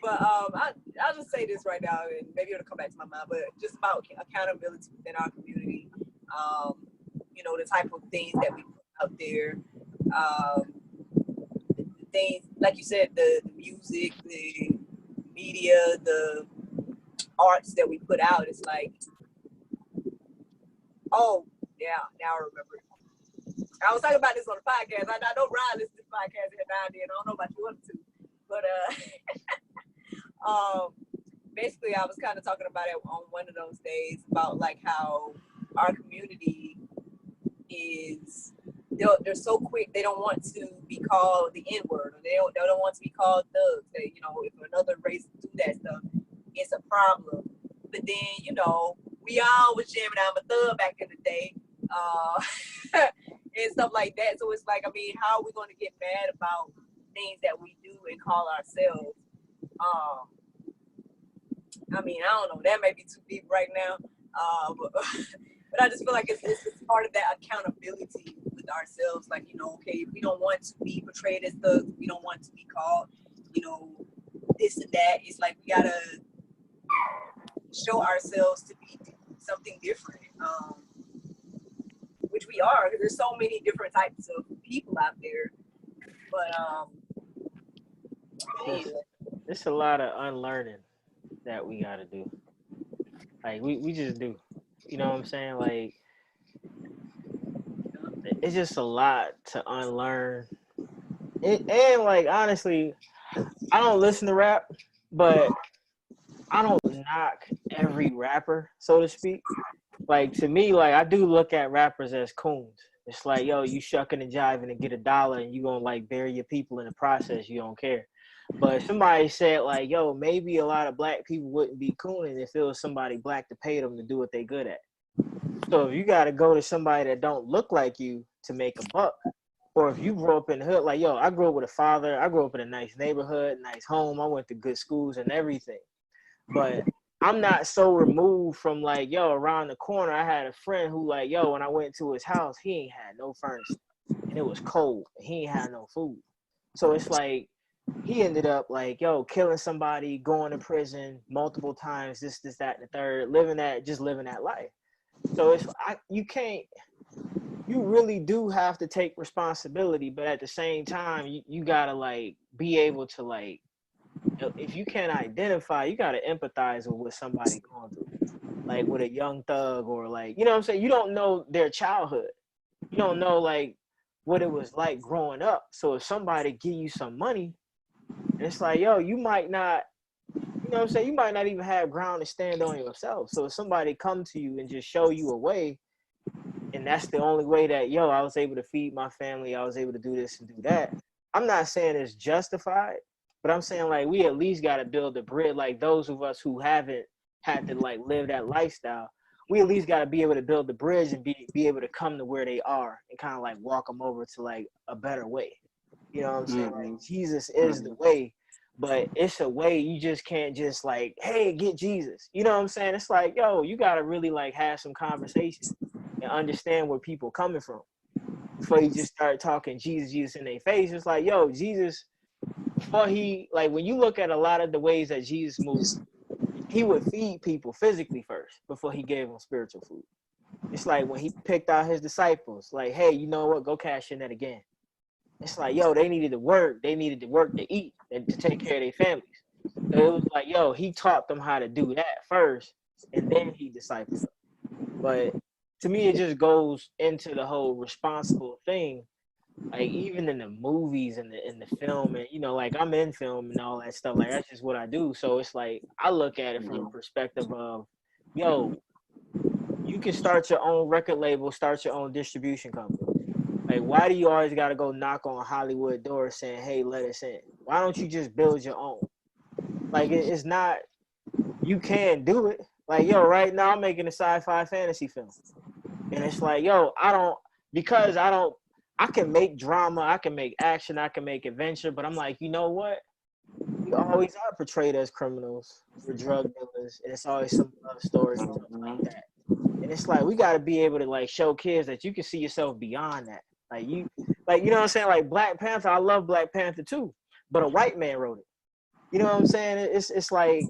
But I'll just say this right now, and maybe it'll come back to my mind, but just about accountability within our community. The type of things that we put out there. The things, like you said, the music, the media, the arts that we put out. It's like, oh, yeah, now I remember. I was talking about this on the podcast. I know Ryan listens to this podcast every now and then. I don't know about you other two. But basically, I was kind of talking about it on one of those days about like how our community is, they're so quick. They don't want to be called the N-word, or they don't want to be called thugs. They, if another race do that stuff, it's a problem. But then, we all was jamming I'm a thug back in the day, and stuff like that. So it's like, I mean, how are we going to get mad about things that we do and call ourselves? I mean, I don't know. That may be too deep right now, but I just feel like it's part of that accountability with ourselves. Like, okay, we don't want to be portrayed as thugs. We don't want to be called, this and that. It's like we gotta show ourselves to be something different, which we are, because there's so many different types of people out there. But It's a lot of unlearning that we gotta do. Like we just do. You know what I'm saying? Like it's just a lot to unlearn. And like honestly, I don't listen to rap, but I don't knock every rapper, so to speak. Like to me, like I do look at rappers as coons. It's like, yo, you shucking and jiving to get $1 and you gonna like bury your people in the process, you don't care. But somebody said like, yo, maybe a lot of black people wouldn't be cooning if it was somebody black to pay them to do what they good at. So if you gotta go to somebody that don't look like you to make a buck, or if you grew up in the hood, like, yo, I grew up with a father, I grew up in a nice neighborhood, nice home, I went to good schools and everything. But I'm not so removed from like, yo, around the corner, I had a friend who like, yo, when I went to his house, he ain't had no furniture and it was cold and he ain't had no food. So it's like, he ended up like, yo, killing somebody, going to prison multiple times, this, that, and the third, living that life. So it's, you really do have to take responsibility, but at the same time, you gotta like be able to like, if you can't identify, you gotta empathize with what somebody going through, like with a young thug or like, you know what I'm saying? You don't know their childhood. You don't know like what it was like growing up. So if somebody give you some money, and it's like, yo, you might not, you know what I'm saying? You might not even have ground to stand on yourself. So if somebody come to you and just show you a way, and that's the only way that, yo, I was able to feed my family, I was able to do this and do that. I'm not saying it's justified, but I'm saying like we at least got to build a bridge. Like those of us who haven't had to like live that lifestyle, we at least got to be able to build the bridge and be able to come to where they are and kind of like walk them over to like a better way. You know what I'm saying? Like Jesus is the way, but it's a way you just can't just like, hey, get Jesus. You know what I'm saying? It's like, yo, you got to really like have some conversation and understand where people coming from before you just start talking Jesus in their face. It's like, yo, Jesus, before he, like when you look at a lot of the ways that Jesus moved, he would feed people physically first before he gave them spiritual food. It's like when he picked out his disciples, like, hey, you know what, go cash in that again. it's like, yo, they needed to work. They needed to work to eat and to take care of their families. So it was like, yo, he taught them how to do that first, and then he discipled them. But to me, it just goes into the whole responsible thing. Like even in the movies and the film, and like I'm in film and all that stuff. Like that's just what I do. So it's like I look at it from a perspective of, yo, you can start your own record label, start your own distribution company. Like, why do you always got to go knock on Hollywood doors saying, "Hey, let us in"? Why don't you just build your own? Like, it's not. You can do it. Like, yo, right now I'm making a sci-fi fantasy film, and it's like, yo, because I don't. I can make drama, I can make action, I can make adventure, but I'm like, you know what? We always are portrayed as criminals, we're drug dealers, and it's always some love story and stuff like that. And it's like we got to be able to like show kids that you can see yourself beyond that. Like you know what I'm saying? Like Black Panther, I love Black Panther too, but a white man wrote it. You know what I'm saying? It's like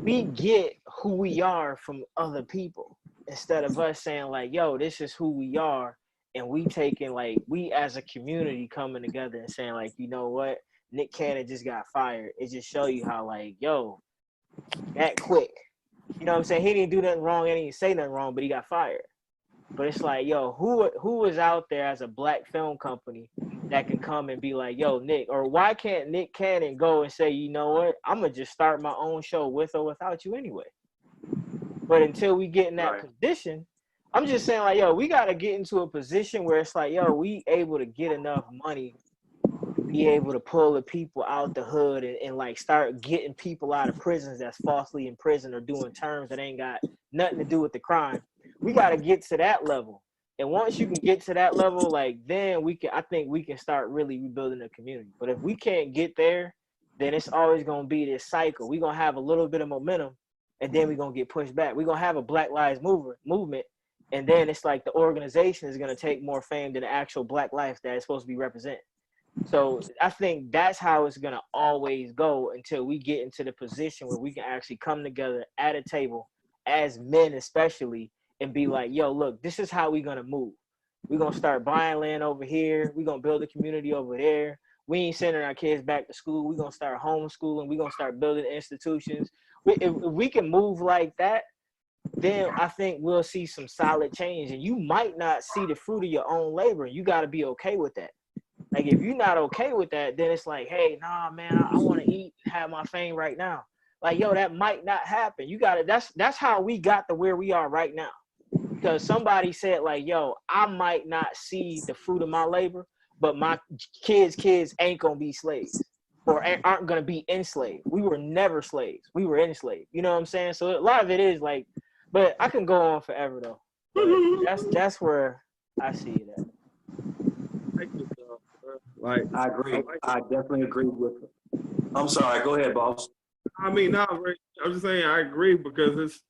we get who we are from other people instead of us saying like, yo, this is who we are. And we taking like we as a community coming together and saying like, you know what, Nick Cannon just got fired. It just show you how like, yo, that quick. You know what I'm saying? He didn't do nothing wrong, he didn't say nothing wrong, but he got fired. But it's like, yo, who is out there as a Black film company that can come and be like, yo, Nick, or why can't Nick Cannon go and say, you know what, I'm gonna just start my own show with or without you anyway. But until we get in that position, I'm just saying, like, yo, we got to get into a position where it's like, yo, we able to get enough money to be able to pull the people out the hood and like start getting people out of prisons that's falsely in prison or doing terms that ain't got nothing to do with the crime. We got to get to that level. And once you can get to that level, like then I think we can start really rebuilding the community. But if we can't get there, then it's always going to be this cycle. We're going to have a little bit of momentum and then we're going to get pushed back. We're going to have a Black Lives movement. And then it's like the organization is going to take more fame than the actual Black life that it's supposed to be represented. So I think that's how it's going to always go until we get into the position where we can actually come together at a table as men especially and be like, yo, look, this is how we're going to move. We're going to start buying land over here. We're going to build a community over there. We ain't sending our kids back to school. We're going to start homeschooling. We're going to start building institutions. If we can move like that, then I think we'll see some solid change. And you might not see the fruit of your own labor. You got to be okay with that. Like, if you're not okay with that, then it's like, hey, nah, man, I want to eat and have my fame right now. Like, yo, that might not happen. You got to, that's how we got to where we are right now. Because somebody said, like, yo, I might not see the fruit of my labor, but my kids ain't going to be slaves or aren't going to be enslaved. We were never slaves. We were enslaved. You know what I'm saying? So a lot of it is like, but I can go on forever though. But that's where I see it at. Like I agree. I definitely agree with it. I'm sorry. Go ahead, boss. I mean, no, I'm just saying I agree because it's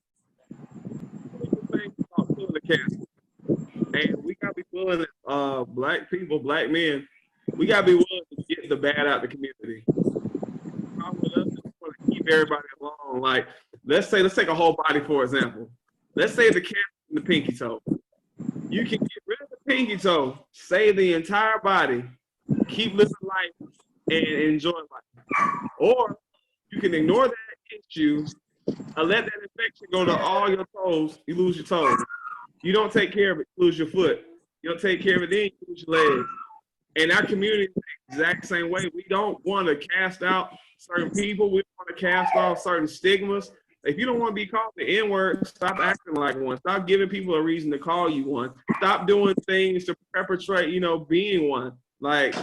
pulling the castle, and we gotta be willing. Black people, Black men, we gotta be willing to get the bad out of the community. The problem with us is we want to keep everybody along. Like, let's take a whole body for example. Let's say the cat and the pinky toe. You can get rid of the pinky toe, save the entire body, keep living life, and enjoy life. Or you can ignore that issue and let that infection go to all your toes, you lose your toes. You don't take care of it, you lose your foot. You don't take care of it, then you lose your legs. And our community is the exact same way. We don't want to cast out certain people. We don't want to cast off certain stigmas. If you don't want to be called the N-word, stop acting like one. Stop giving people a reason to call you one. Stop doing things to perpetrate, being one. Like,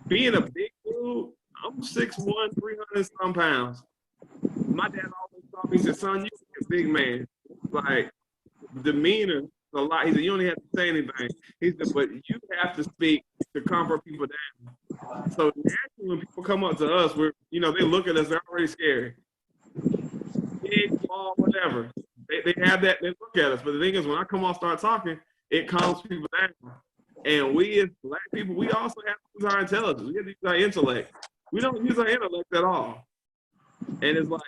being a big dude, I'm 6'1", 300 some pounds. My dad always told me, he said, son, you're a big man. Like, demeanor a lot. He said, you don't have to say anything. He said, but you have to speak to comfort people down. So naturally, when people come up to us, they look at us, they're already scared. Big, small, whatever. They have that, they look at us. But the thing is, when I come on start talking, it calms people down. And we as Black people, we also have to use our intelligence. We have to use our intellect. We don't use our intellect at all. And it's like,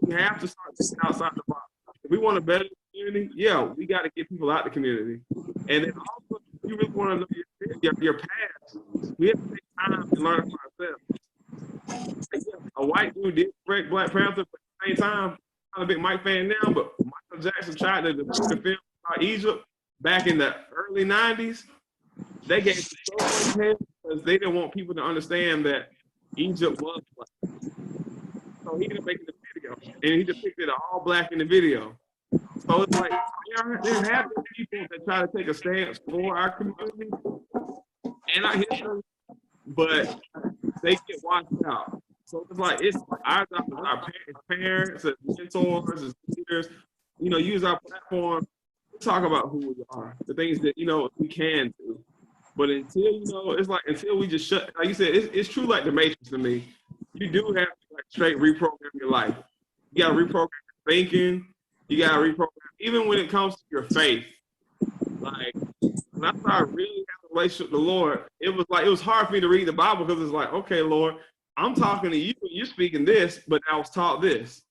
we have to start thinking outside the box. If we want to better the community, we got to get people out the community. And then also, if you really want to know your your past. We have to take time to learn for ourselves. Like, yeah, a white dude did break Black Panther, but at the same time, I'm a big Mike fan now, but Michael Jackson tried to do the film about Egypt back in the early 90s. They gave so much hate because they didn't want people to understand that Egypt was black. So he didn't make the video, and he depicted all black in the video. So it's like there have been people that try to take a stance for our community and our history, but they get watched out. So it's like it's our job as our parents, as mentors, as leaders, use our platform to talk about who we are, the things that we can do. But until it's like until we just shut, like you said, it's true like the Matrix to me. You do have to like straight reprogram your life. You got to reprogram your thinking. You got to reprogram even when it comes to your faith. Like when I started really having a relationship with the Lord, it was hard for me to read the Bible because it's like, okay, Lord, I'm talking to you and you're speaking this, but I was taught this.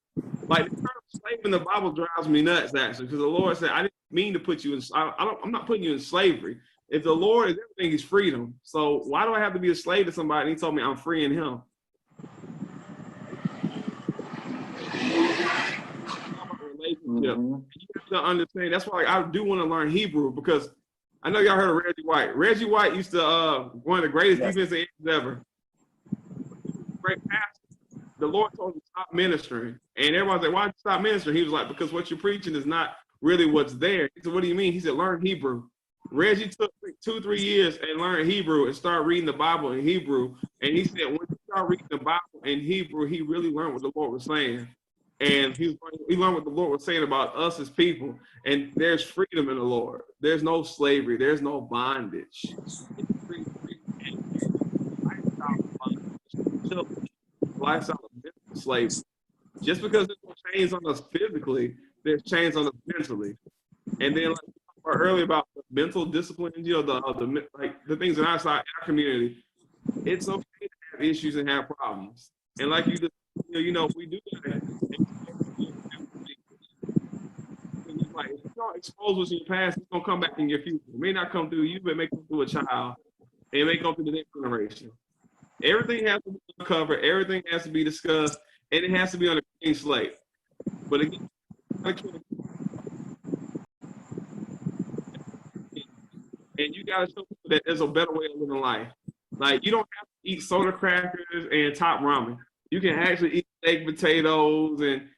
Like the term slave in the Bible drives me nuts actually, because the Lord said I didn't mean to put you in. I'm not putting you in slavery. If the Lord is everything, He's freedom. So why do I have to be a slave to somebody? And He told me I'm freeing Him. Relationship. You have to understand. That's why I do want to learn Hebrew because I know y'all heard of Reggie White. Reggie White used to one of the greatest defensive ends ever. Great pastor. The Lord told him to stop ministering, and everybody's like, "Why did you stop ministering?" He was like, "Because what you're preaching is not really what's there." He said, "What do you mean?" He said, "Learn Hebrew." Reggie took like 2-3 years and learned Hebrew and started reading the Bible in Hebrew. And he said, when you start reading the Bible in Hebrew, he really learned what the Lord was saying. And he learned what the Lord was saying about us as people. And there's freedom in the Lord. There's no slavery. There's no bondage. It's free, lifestyle of mental slavery. Just because there's no chains on us physically, there's chains on us mentally. And then, like we talked about earlier about the mental discipline, the things in our community, it's okay to have issues and have problems. And like you just, if we do that, like if you don't expose what's in your past, it's gonna come back in your future. It may not come through you, but it may come through a child. And it may come through the next generation. Everything has to be uncovered, everything has to be discussed, and it has to be on a clean slate. But again, and you gotta show people that there's a better way of living life. Like you don't have to eat soda crackers and top ramen. You can actually eat baked potatoes and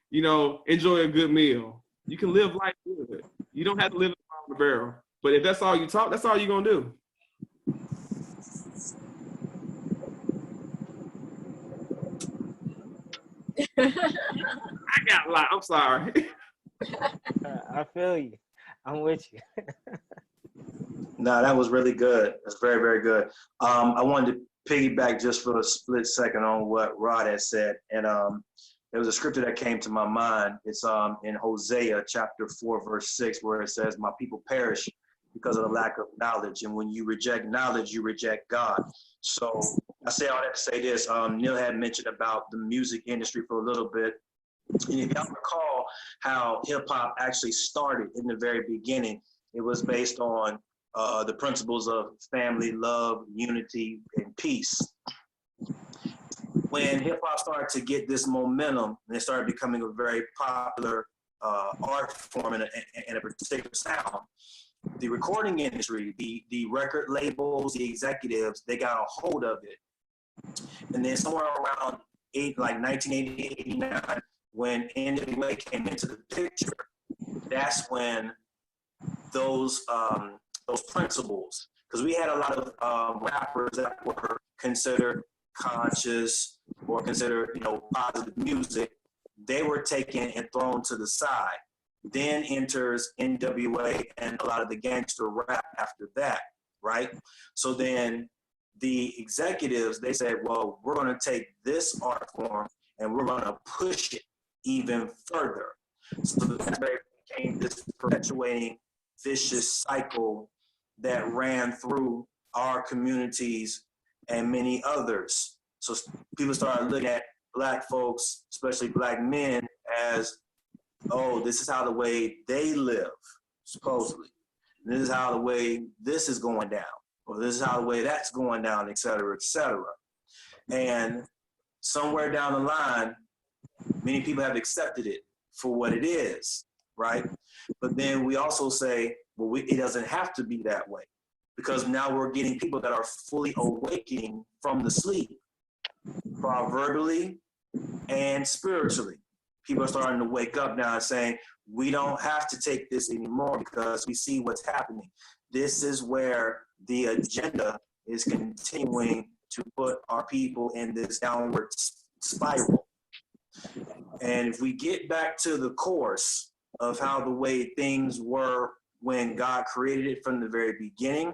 enjoy a good meal. You can live life good. You don't have to live in the bottom of the barrel. But if that's all you talk, that's all you're gonna do. I got a lot. I'm sorry. I feel you. I'm with you. No, that was really good. That's very, very good. I wanted to piggyback just for a split second on what Rod had said. And there was a scripture that came to my mind. It's in Hosea chapter 4, verse 6, where it says, "My people perish because of the lack of knowledge. And when you reject knowledge, you reject God." So I say all that to say this. Neil had mentioned about the music industry for a little bit. And if y'all recall how hip hop actually started in the very beginning, it was based on the principles of family, love, unity, and peace. When hip hop started to get this momentum and it started becoming a very popular art form and a particular sound, the recording industry, the record labels, the executives, they got a hold of it. And then somewhere around 1988, 89, when NWA came into the picture, that's when those principles, because we had a lot of rappers that were considered conscious or considered positive music, they were taken and thrown to the side. Then enters NWA and a lot of the gangster rap after that, right? So then the executives, they said, well, we're going to take this art form and we're going to push it even further. So that's where it became this perpetuating vicious cycle that ran through our communities and many others. So people started looking at Black folks, especially Black men, as, oh, this is how the way they live, supposedly. And this is how the way this is going down. Well, this is how the way that's going down, et cetera, et cetera. And somewhere down the line, many people have accepted it for what it is, right? But then we also say, well, it doesn't have to be that way, because now we're getting people that are fully awakening from the sleep, proverbially and spiritually. People are starting to wake up now and saying, we don't have to take this anymore because we see what's happening. This is where the agenda is continuing to put our people in this downward spiral. And if we get back to the course of how the way things were when God created it from the very beginning,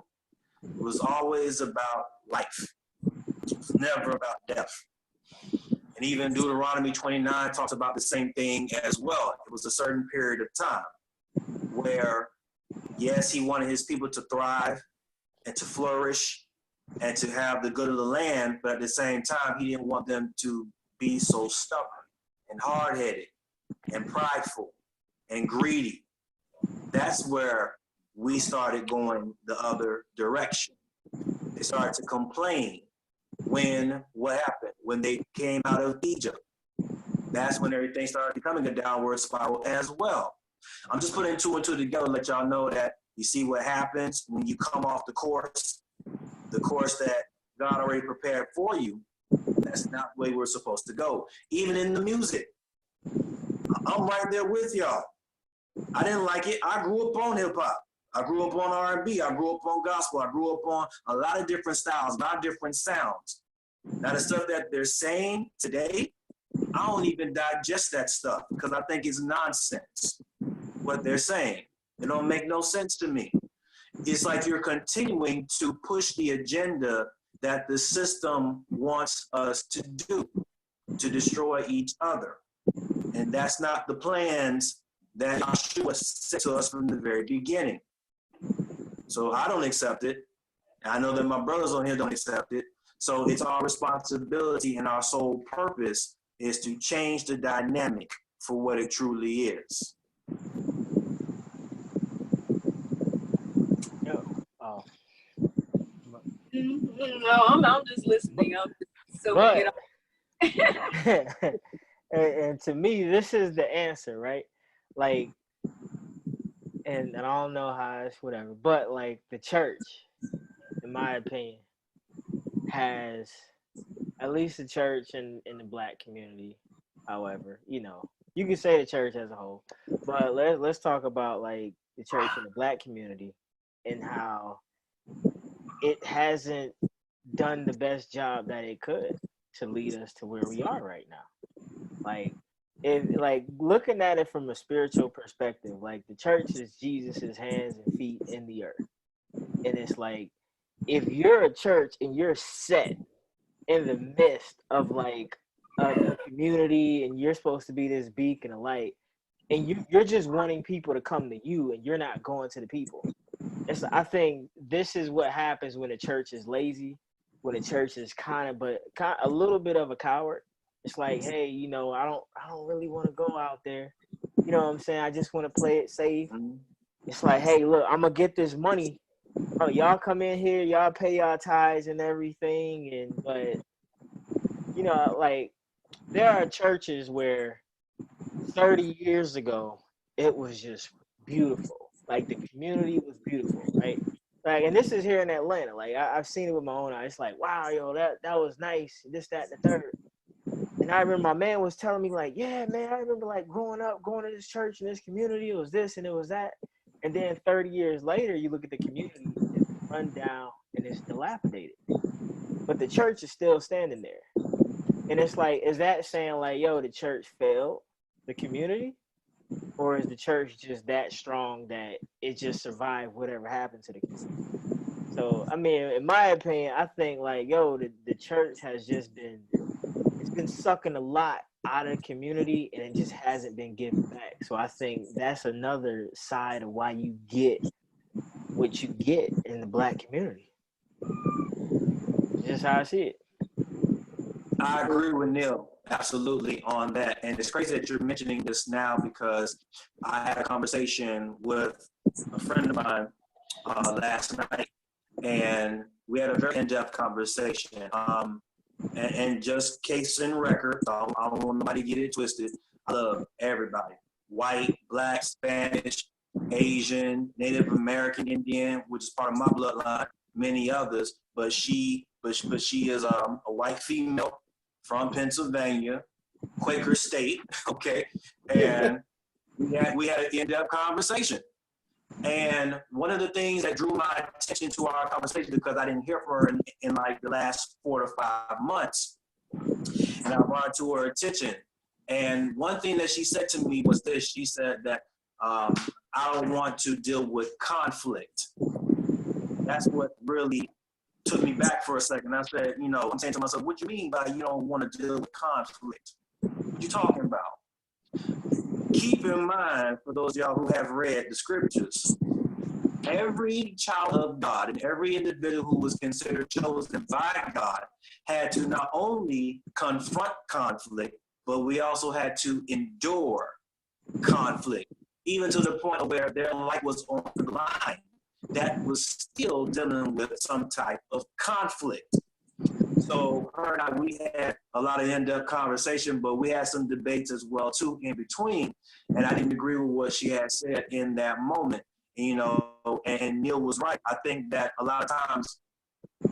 it was always about life. It was never about death. And even Deuteronomy 29 talks about the same thing as well. It was a certain period of time where, yes, he wanted his people to thrive and to flourish and to have the good of the land, but at the same time, he didn't want them to be so stubborn and hard-headed and prideful and greedy. That's where we started going the other direction. They started to complain. What happened? When they came out of Egypt. That's when everything started becoming a downward spiral as well. I'm just putting two and two together to let y'all know that you see what happens when you come off the course that God already prepared for you. That's not the way we're supposed to go. Even in the music, I'm right there with y'all. I didn't like it. I grew up on hip hop. I grew up on R&B. I grew up on gospel. I grew up on a lot of different styles, a lot of different sounds. Now, the stuff that they're saying today, I don't even digest that stuff because I think it's nonsense what they're saying. It don't make no sense to me. It's like you're continuing to push the agenda that the system wants us to do, to destroy each other. And that's not the plans that Yahshua set to us from the very beginning. So I don't accept it. I know that my brothers on here don't accept it. So it's our responsibility and our sole purpose is to change the dynamic for what it truly is. Oh. No, I'm just listening. I'm just so But, and to me, this is the answer, right? Like, and I don't know how it's whatever, but like the church, in my opinion, has at least the church in the black community. However, you can say the church as a whole, but let's talk about like the church in the black community and how it hasn't done the best job that it could to lead us to where we are right now. Like looking at it from a spiritual perspective, like the church is Jesus's hands and feet in the earth. And it's like, if you're a church and you're set in the midst of like a community and you're supposed to be this beacon of light, and you're just wanting people to come to you and you're not going to the people. I think this is what happens when a church is lazy, when a church is kind of a little bit of a coward. It's like, hey, I don't really want to go out there. You know what I'm saying? I just want to play it safe. It's like, hey, look, I'm gonna get this money. Oh, y'all come in here, y'all pay y'all tithes and everything, but like there are churches where 30 years ago it was just beautiful. Like the community was beautiful, right? Like, and this is here in Atlanta. Like I've seen it with my own eyes. It's like, wow, that was nice. This, that, and the third. And I remember my man was telling me like, yeah, man, I remember like growing up, going to this church in this community. It was this and it was that. And then 30 years later, you look at the community, it's run down and it's dilapidated. But the church is still standing there. And it's like, is that saying like, yo, the church failed the community? Or is the church just that strong that it just survived whatever happened to the community? So, I mean, in my opinion, I think like, yo, the church has just been sucking a lot out of the community and it just hasn't been given back. So I think that's another side of why you get what you get in the black community. Just how I see it. I agree with Neil absolutely on that. And it's crazy that you're mentioning this now because I had a conversation with a friend of mine last night, and we had a very in-depth conversation. And just case in record, I don't want nobody to get it twisted. I love everybody: white, black, Spanish, Asian, Native American, Indian, which is part of my bloodline, many others. But she is a white female from Pennsylvania, Quaker State, okay, and we had an in-depth conversation. And one of the things that drew my attention to our conversation, because I didn't hear from her in like the last 4 to 5 months, and I brought it to her attention. And one thing that she said to me was this: she said that I don't want to deal with conflict. That's what really took me back for a second. I said, I'm saying to myself, what do you mean by you don't want to deal with conflict? What you talking about? Keep in mind, for those of y'all who have read the scriptures, every child of God and every individual who was considered chosen by God had to not only confront conflict, but we also had to endure conflict, even to the point where their life was on the line. That was still dealing with some type of conflict. So her and I, we had a lot of in-depth conversation, but we had some debates as well too in between. And I didn't agree with what she had said in that moment. And Neil was right. I think that a lot of times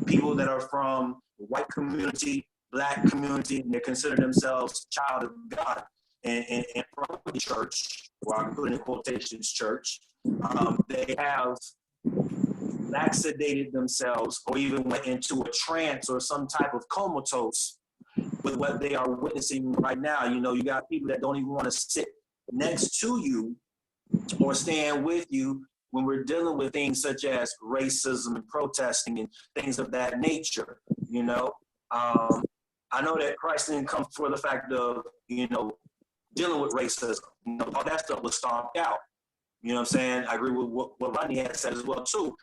people that are from the white community, black community, and they consider themselves child of God and from the church, or I can put in quotations, church, they have laxated themselves or even went into a trance or some type of comatose with what they are witnessing right now. You got people that don't even want to sit next to you or stand with you when we're dealing with things such as racism and protesting and things of that nature. I know that Christ didn't come for the fact of, dealing with racism. All that stuff was stomped out. You know what I'm saying? I agree with what Rodney had said as well too.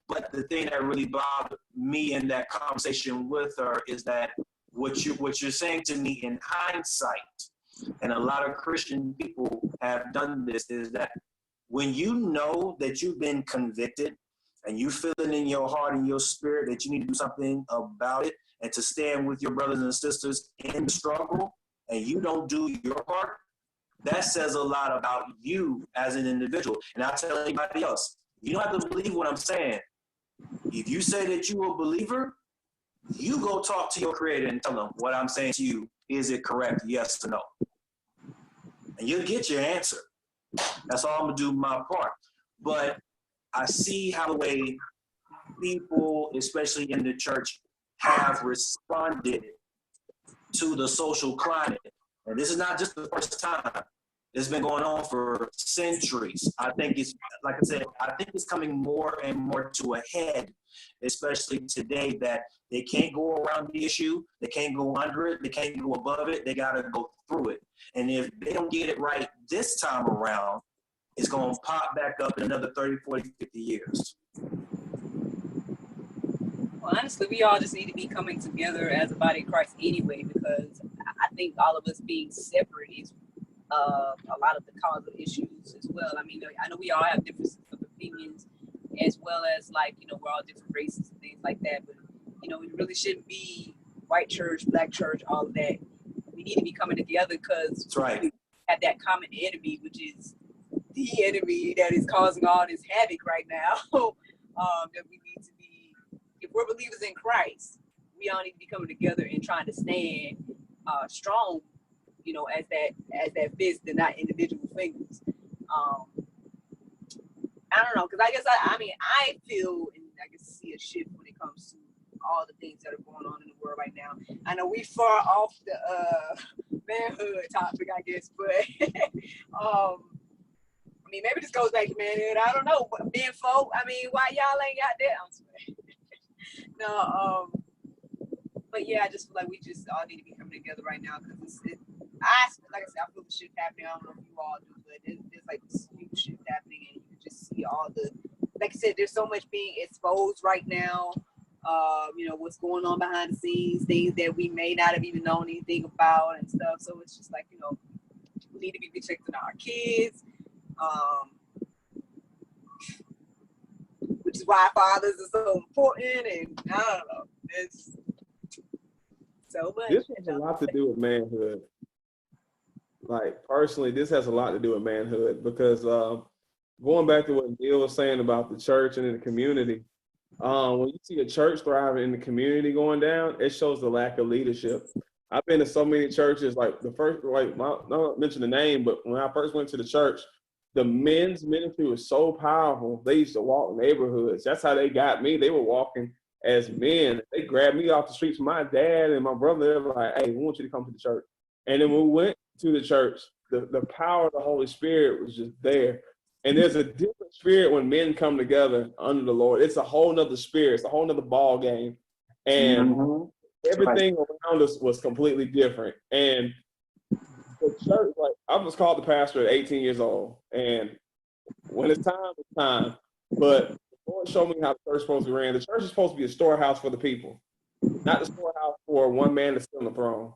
But the thing that really bothered me in that conversation with her is that what you're saying to me in hindsight, and a lot of Christian people have done this, is that when you know that you've been convicted and you feel it in your heart and your spirit that you need to do something about it and to stand with your brothers and sisters in the struggle, and you don't do your part, that says a lot about you as an individual. And I'll tell anybody else, you don't have to believe what I'm saying. If you say that you're a believer, you go talk to your creator and tell them what I'm saying to you. Is it correct? Yes or no? And you'll get your answer. That's all I'm going to do my part. But I see how the way people, especially in the church, have responded to the social climate. And this is not just the first time. It's been going on for centuries. I think it's, like I said, I think it's coming more and more to a head, especially today, that they can't go around the issue. They can't go under it. They can't go above it. They got to go through it. And if they don't get it right this time around, it's going to pop back up in another 30, 40, 50 years. Well, honestly, we all just need to be coming together as a body of Christ anyway, because I think all of us being separate is a lot of the cause of issues as well. I mean, I know we all have differences of opinions, as well as we're all different races and things like that. But it really shouldn't be white church, black church, all of that. We need to be coming together because That's right. we have that common enemy, which is the enemy that is causing all this havoc right now. That we need to be, if we're believers in Christ, we all need to be coming together and trying to stand strong, as that fist and not individual fingers. I don't know, because I guess I feel and I can see a shift when it comes to all the things that are going on in the world right now. I know we far off the manhood topic, I guess, but maybe this goes back to manhood. I don't know, but being folk, why y'all ain't got that? I'm sorry. No, but yeah, I just feel like we just all need to be coming together right now because like I said, I feel the shift happening. I don't know if you all do, but there's like this huge shift happening, and you can just see all the, like I said, there's so much being exposed right now. What's going on behind the scenes, things that we may not have even known anything about and stuff. So it's just like, we need to be protecting our kids. We Which is why fathers are so important, and I don't know. It's so much. This has a lot to do with manhood. Like, personally, this has a lot to do with manhood because going back to what Neil was saying about the church and in the community, when you see a church thriving in the community going down, it shows the lack of leadership. I've been to so many churches, like the first, like, I don't mention the name, but when I first went to the church, the men's ministry was so powerful. They used to walk neighborhoods. That's how they got me. They were walking as men. They grabbed me off the streets. My dad and my brother, they were like, hey, we want you to come to the church. And then when we went to the church, the power of the Holy Spirit was just there. And there's a different spirit when men come together under the Lord. It's a whole nother spirit. It's a whole nother ball game. And everything around us was completely different. And the church, like, I was called the pastor at 18 years old. And when it's time, it's time. But the Lord showed me how the church is supposed to be ran. The church is supposed to be a storehouse for the people, not the storehouse for one man to sit on the throne.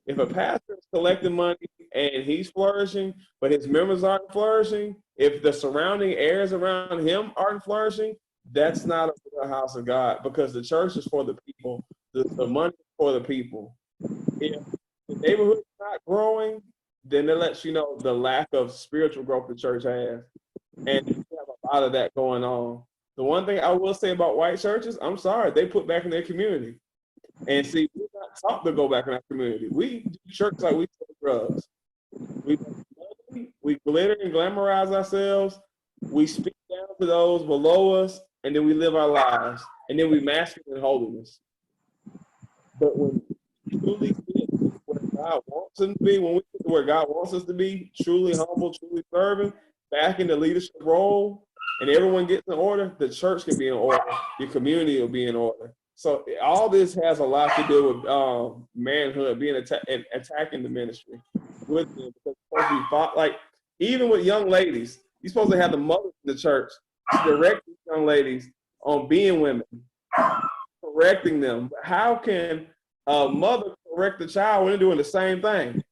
If a pastor is collecting money and he's flourishing, but his members aren't flourishing, if the surrounding areas around him aren't flourishing, that's not a house of God, because the church is for the people. The money is for the people. If the neighborhood is not growing, then it lets you know the lack of spiritual growth the church has. And you have a lot of that going on. The one thing I will say about white churches, I'm sorry, they put back in their community. And see, we're not taught to go back in our community. We do church like we sell drugs. We glitter and glamorize ourselves. We speak down to those below us, and then we live our lives. And then we mask it in holiness. But when we truly get where God wants us to be, when we get to where God wants us to be, truly humble, truly serving, back in the leadership role, and everyone gets in order, the church can be in order. Your community will be in order. So all this has a lot to do with manhood, being attacking the ministry with them. Because it's supposed to be fought, like, even with young ladies, you're supposed to have the mothers in the church to direct these young ladies on being women, correcting them. But how can a mother correct the child when they're doing the same thing?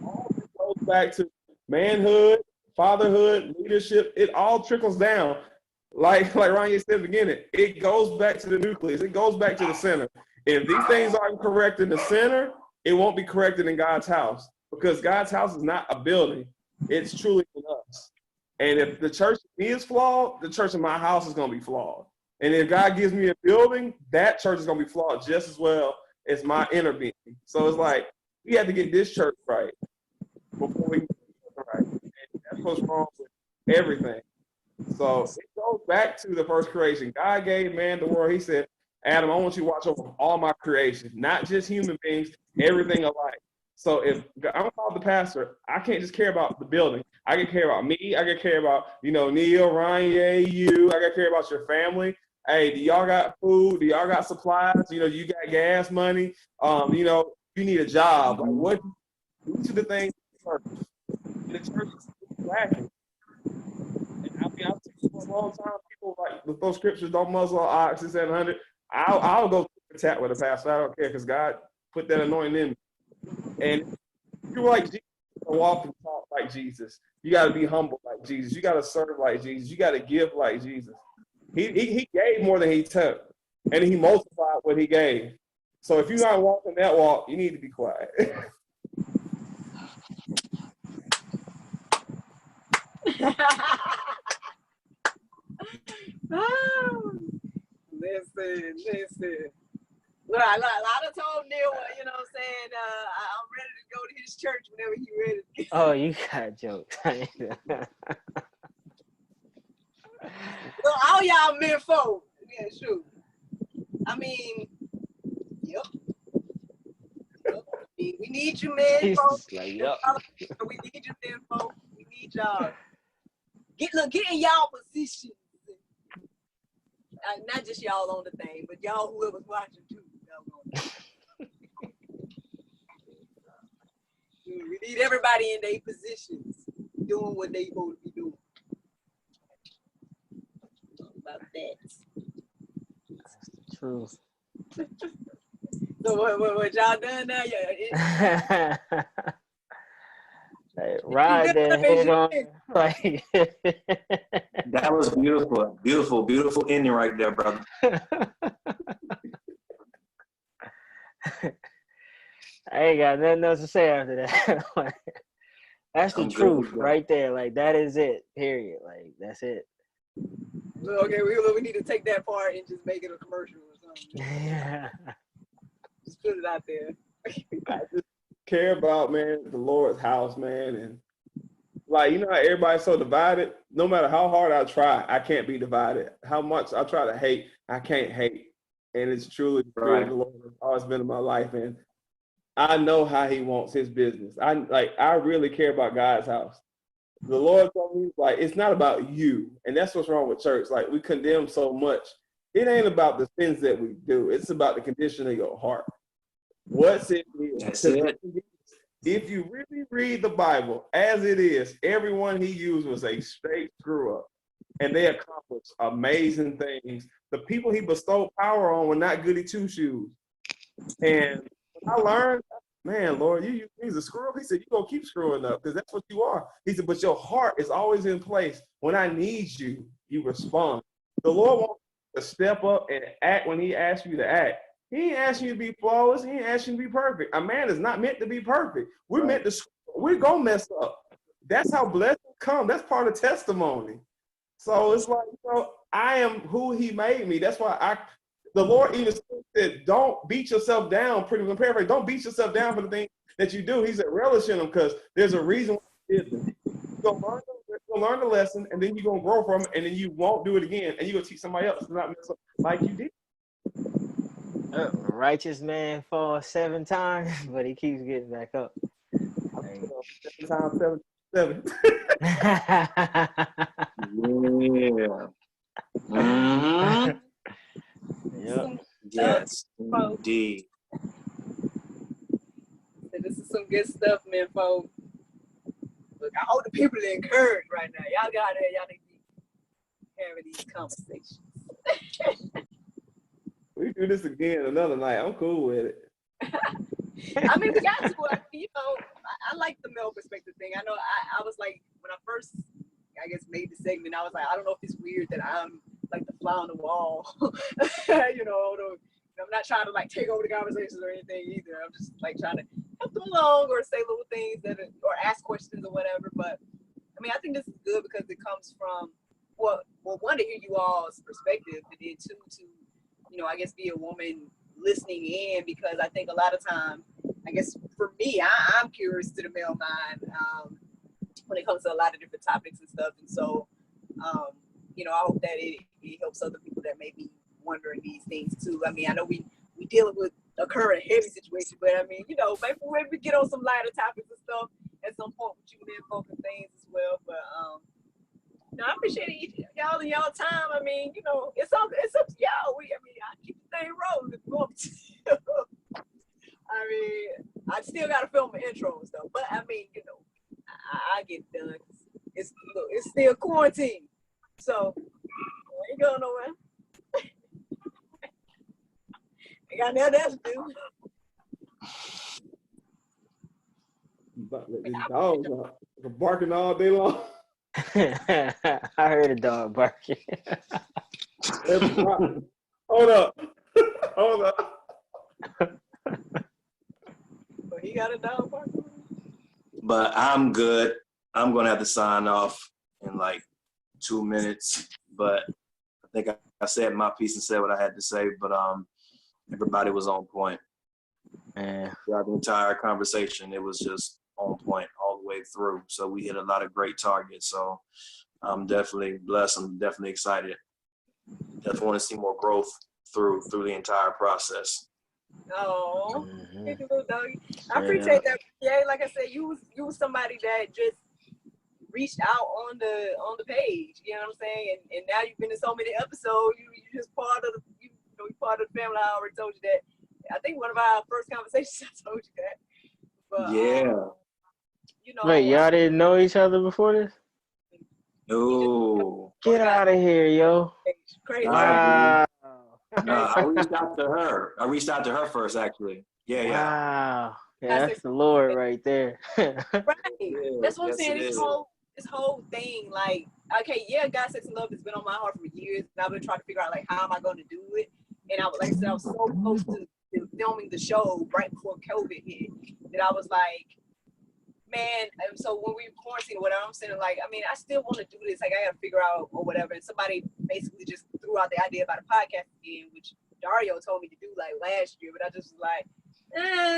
All this goes back to manhood, fatherhood, leadership. It all trickles down. Like Ronyai said at the beginning, it goes back to the nucleus. It goes back to the center. If these things aren't correct in the center, it won't be corrected in God's house, because God's house is not a building. It's truly in us. And if the church is flawed, the church in my house is going to be flawed. And if God gives me a building, that church is going to be flawed just as well as my inner being. So it's like, we have to get this church right before we get it right. And that's what's wrong with everything. So it goes back to the first creation. God gave man the world. He said, Adam, I want you to watch over all my creation, not just human beings, everything alike. So if I'm called the pastor, I can't just care about the building. I can care about me. I can care about, Neil, Ronyai, you. I can care about your family. Hey, do y'all got food? Do y'all got supplies? You got gas money? You need a job. Like, what? These are the things the church is lacking. I've seen for a long time people like with those scriptures, don't muzzle an ox and 700. I'll go attack with a pastor. I don't care, because God put that anointing in me. And you're like Jesus, walk and talk like Jesus. You got to be humble like Jesus. You got to serve like Jesus. You got to give like Jesus. He gave more than he took, and he multiplied what he gave. So if you're not walking that walk, you need to be quiet. Listen. Look, I done told Neil, I'm ready to go to his church whenever he ready. Oh, you got jokes. Well, all y'all men folk. Yeah, sure. I mean, yep. We need you men folk. Like, yep. We need you men folk. We need y'all. Get in y'all positions. Not just y'all on the thing, but y'all whoever's watching too. We need everybody in their positions doing what they supposed to be doing. About that. That's the truth. So what y'all done now? Yeah. Like, ride the head on. Like, That was beautiful. Beautiful ending right there, brother. I ain't got nothing else to say after that. Like, that's the I'm good truth with that. right there. Like, that is it. Period. Like, that's it. Okay, we need to take that part and just make it a commercial or something. Yeah. Just put it out there. I just care about, man, the Lord's house, man. And like, you know how everybody's so divided? No matter how hard I try, I can't be divided. How much I try to hate, I can't hate. And it's truly the Spirit of the Lord has always been in my life. And I know how he wants his business. I really care about God's house. The Lord told me, like, it's not about you. And that's what's wrong with church. Like, we condemn so much. It ain't about the sins that we do. It's about the condition of your heart. What's it is. That's it. If you really read the Bible as it is, everyone he used was a straight screw up. And they accomplished amazing things. The people he bestowed power on were not goody two-shoes. And I learned, man, Lord, he's a screw up. He said, you're going to keep screwing up because that's what you are. He said, but your heart is always in place. When I need you, you respond. The Lord wants you to step up and act when he asks you to act. He ain't asking you to be flawless. He ain't asking you to be perfect. A man is not meant to be perfect. We're meant to, we're going to mess up. That's how blessings come. That's part of testimony. So it's like, I am who he made me. That's why the Lord even said, don't beat yourself down. Pretty much paraphrase, don't beat yourself down for the things that you do. He said, relish in them because there's a reason why you did them. You're going to learn the lesson, and then you're going to grow from it, and then you won't do it again, and you're going to teach somebody else to not mess up like you did. Righteous man falls 7 times, but he keeps getting back up. 7 times 7. Yeah. Mm-hmm. Yep. Yes, indeed. This is some good stuff, man, folks. Look, I hope the people are encouraged right now. Y'all need to be having these conversations. We do this again another night. I'm cool with it. I mean, we got to. I like the male perspective thing. I know I was like, when I first, I guess, made the segment, I was like, I don't know if it's weird that I'm like the fly on the wall. I'm not trying to like take over the conversations or anything either. I'm just like trying to help them along or say little things or ask questions or whatever. But I mean, I think this is good because it comes from one, to hear you all's perspective, and then two, to I guess be a woman listening in, because I think a lot of times, I guess for me, I'm curious to the male mind when it comes to a lot of different topics and stuff. And so, I hope that it helps other people that may be wondering these things too. I mean, I know we dealing with a current heavy situation, but I mean, maybe we get on some lighter topics and stuff at some point with you and folk and things as well. But I appreciate y'all and y'all time. I mean, it's up to y'all. I keep the thing rolling if you want to. I mean, I still gotta film my intro and stuff, but I mean, I get it done. It's still quarantine, so I ain't going nowhere. I got nothing else to do. But these dogs are barking all day long. I heard a dog barking. Hold up. But he got a dog barking. But I'm good. I'm going to have to sign off in like 2 minutes. But I think I said my piece and said what I had to say. But everybody was on point. Yeah. Throughout the entire conversation, it was just on point all the way through. So we hit a lot of great targets. So I'm definitely blessed. I'm definitely excited. Definitely want to see more growth through the entire process. Oh, Mhm. little doggy. I appreciate that. Yeah, like I said, you was somebody that just reached out on the page. You know what I'm saying? And now you've been in so many episodes. You just part of you're part of the family. I already told you that. I think one of our first conversations I told you that. But Yeah. Wait, y'all didn't know each other before this? No. Get out of here, yo. Crazy. Wow. I reached out to her. I reached out to her first, actually. Yeah. Wow. Yeah, that's the Lord right there. Right. That's what I'm Yes, saying. it This is. whole thing, like, okay, yeah, God, Sex, and Love has been on my heart for years, and I've been trying to figure out like how am I going to do it. And like I said, I was so close to filming the show right before COVID hit that I was like, man. And so when we quarantined, whatever, I'm saying, like, I mean, I still want to do this. Like, I got to figure out or whatever. And somebody basically just threw out the idea about a podcast again, which Dario told me to do like last year, but I just was like,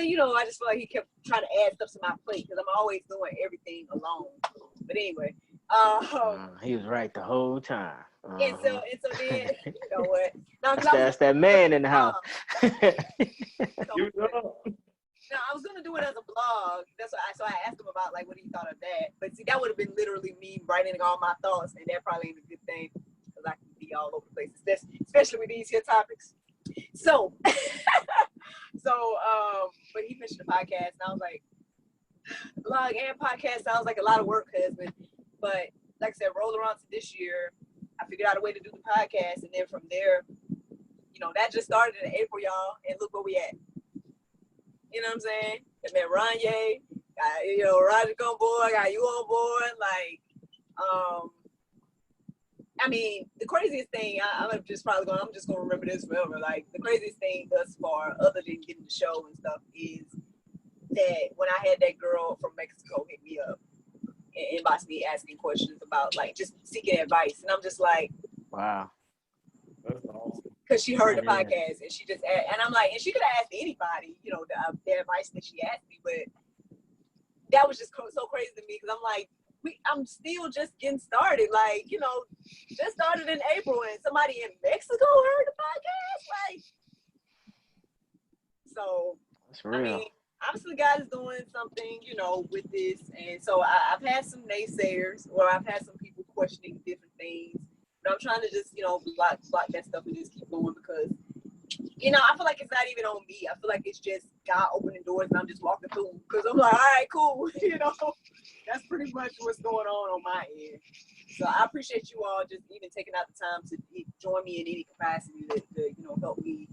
you know, I just feel like he kept trying to add stuff to my plate because I'm always doing everything alone. But anyway, he was right the whole time. and so then, you know what? No, That's that man in the house. You know? No, I was gonna do it as a blog. So I asked him about like what he thought of that. But see, that would have been literally me writing all my thoughts, and that probably ain't a good thing because I can be all over the place, especially with these here topics. So, but he mentioned the podcast, and I was like, blog and podcast sounds like a lot of work, husband. But like I said, roll around to this year, I figured out a way to do the podcast, and then from there, you know, that just started in April, y'all, and look where we at. You know what I'm saying? I met Ronyai, got, Roderick on board, got you on board. Like, I mean, the craziest thing, I'm just gonna remember this forever. Like, the craziest thing thus far, other than getting the show and stuff, is that when I had that girl from Mexico hit me up and inbox me asking questions about, like, just seeking advice. And I'm just like, wow. That's awesome. because she heard the podcast and she just asked, and I'm like, and she could have asked anybody, you know, the advice that she asked me, but that was just so crazy to me because I'm like, I'm still just getting started, like, you know, just started in April and somebody in Mexico heard the podcast, like, so That's real. I mean, obviously God is doing something, you know, with this, and so I've had some naysayers, or I've had some people questioning different things. But I'm trying to just, you know, block that stuff and just keep going because, you know, I feel like it's not even on me. I feel like it's just God opening doors and I'm just walking through because I'm like, all right, cool. You know, that's pretty much what's going on my end. So I appreciate you all just even taking out the time to join me in any capacity to you know, help me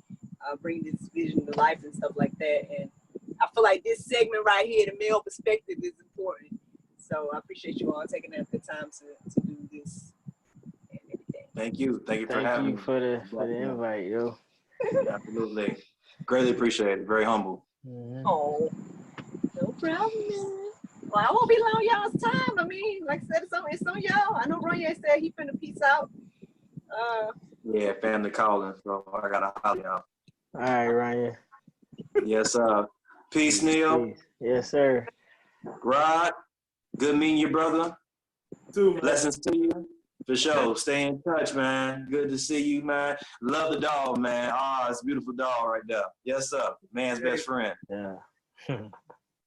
bring this vision to life and stuff like that. And I feel like this segment right here, the male perspective, is important. So I appreciate you all taking out the time to do this. Thank you for having me. Thank you for the invite, yo. Absolutely. Greatly appreciate it. Very humble. Mm-hmm. Oh, no problem, man. Well, I won't be long y'all's time. I mean, like I said, it's on y'all. I know Ronyai said he finna peace out. Yeah, family calling, so I gotta holler y'all. All right, Ryan. Yes, peace, Neil. Peace. Yes, sir. Rod, good meeting you, brother. Too, man. Blessings to you. For sure. Stay in touch, man. Good to see you, man. Love the dog, man. It's a beautiful dog right there. Yes, sir. Man's best friend. Yeah.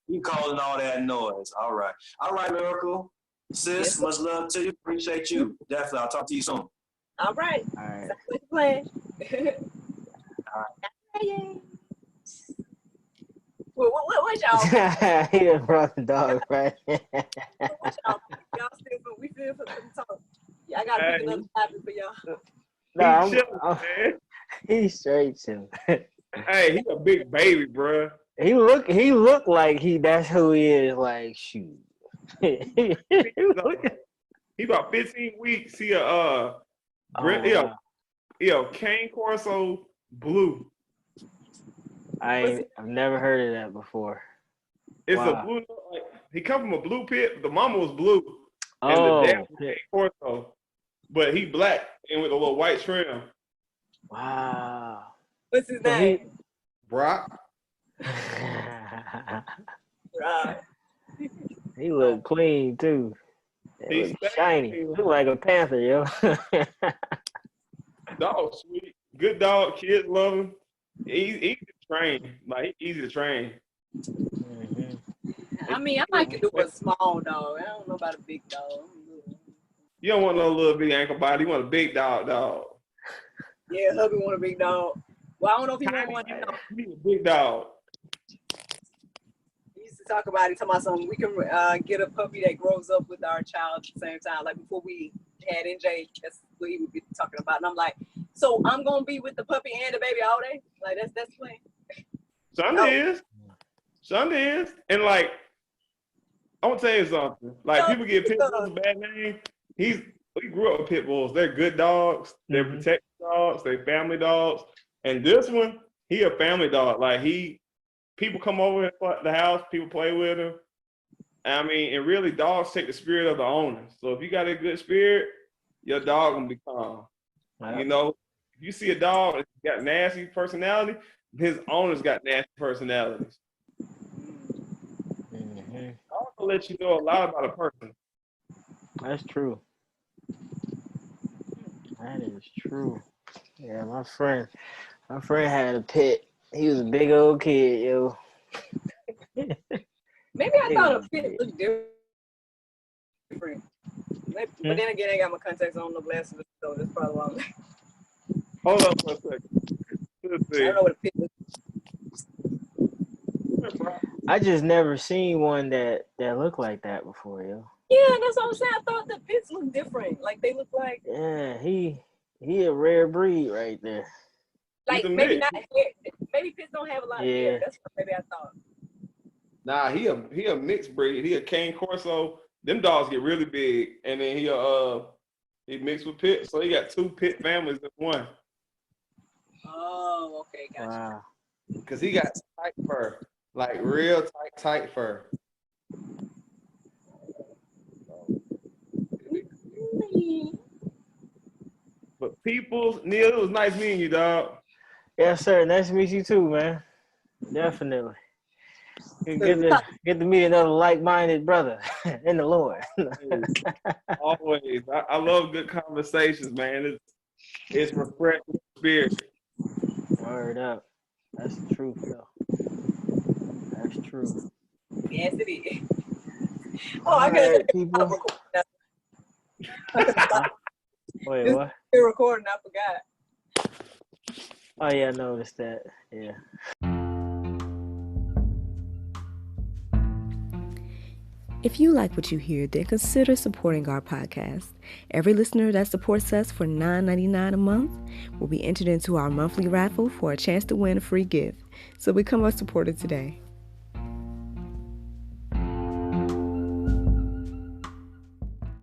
You calling all that noise. All right. All right, Miracle. Sis, Yes, much love to you. Appreciate you. Definitely. I'll talk to you soon. all right. All right. Sounds like a plan. All right. Well, what y'all? He done brought the dog, right? What y'all? Y'all still we feel for some talk. Yeah, I gotta pick another topic for y'all. No, man. He's straight chilling. Hey, he a big baby, bro. He look like that's who he is. Like, shoot. He about 15 weeks. He a cane corso blue. I've never heard of that before. It's Wow. a blue. Like, he come from a blue pit. The mama was blue, and Oh, the dad was cane corso, but he black and with a little white trim. wow. What's his name? Brock. Right. He look clean too. He He's look shiny. He look like a panther, yo. Dog sweet, good dog. Kids love him. Easy to train. Like, easy to train. Mhm. I mean, I might could do a small dog. I don't know about a big dog. You don't want no little big ankle body. You want a big dog. Yeah, hubby want a big dog. Well, I don't know if he want one. You need a big dog. We used to talk about it, talking about something. We can get a puppy that grows up with our child at the same time. Like before we had NJ, that's what he would be talking about. And I'm like, so I'm gonna be with the puppy and the baby all day? Like that's the plan. Son No. is. Shonda is. And like, I'm gonna tell you something. Like people give pit bulls a bad name. We grew up with pit bulls. They're good dogs. They're protected dogs. They're family dogs. And this one, he a family dog. Like people come over the house. People play with him. I mean, and really, dogs take the spirit of the owner. So if you got a good spirit, your dog gonna be calm. Wow. You know, if you see a dog that's got nasty personality, his owner's got nasty personalities. Dogs will let you know a lot about a person. That's true. That is true. Yeah, my friend had a pit. He was a big old kid, yo. Maybe I thought a pit looked different. But then again, I got my contacts on, no glasses, so that's probably why I'm like. Hold on for a second. I don't know what a pit looks like. I just never seen one that looked like that before, yo. Yeah, that's what I'm saying. I thought the pits look different. Like they look like. Yeah, he a rare breed right there. Like maybe not hair. Maybe pits don't have a lot of hair. That's what maybe I thought. Nah, he a mixed breed. He a cane corso. Them dogs get really big, and then he mixed with pit. So he got 2 pit families in one. Oh, okay, gotcha. Wow. Because he got tight fur, like real tight fur. But people, Neil, it was nice meeting you, dog. Yes, sir. Nice to meet you too, man. Definitely. Get to meet another like-minded brother in the Lord. Always. I love good conversations, man. It's refreshing spirit. Word up. That's the truth, though. That's true. Yes, it is. Oh, I got it. People. Wait, what? You're recording, I forgot. Oh, yeah, I noticed that. Yeah. If you like what you hear, then consider supporting our podcast. Every listener that supports us for $9.99 a month will be entered into our monthly raffle for a chance to win a free gift. So become a supporter today.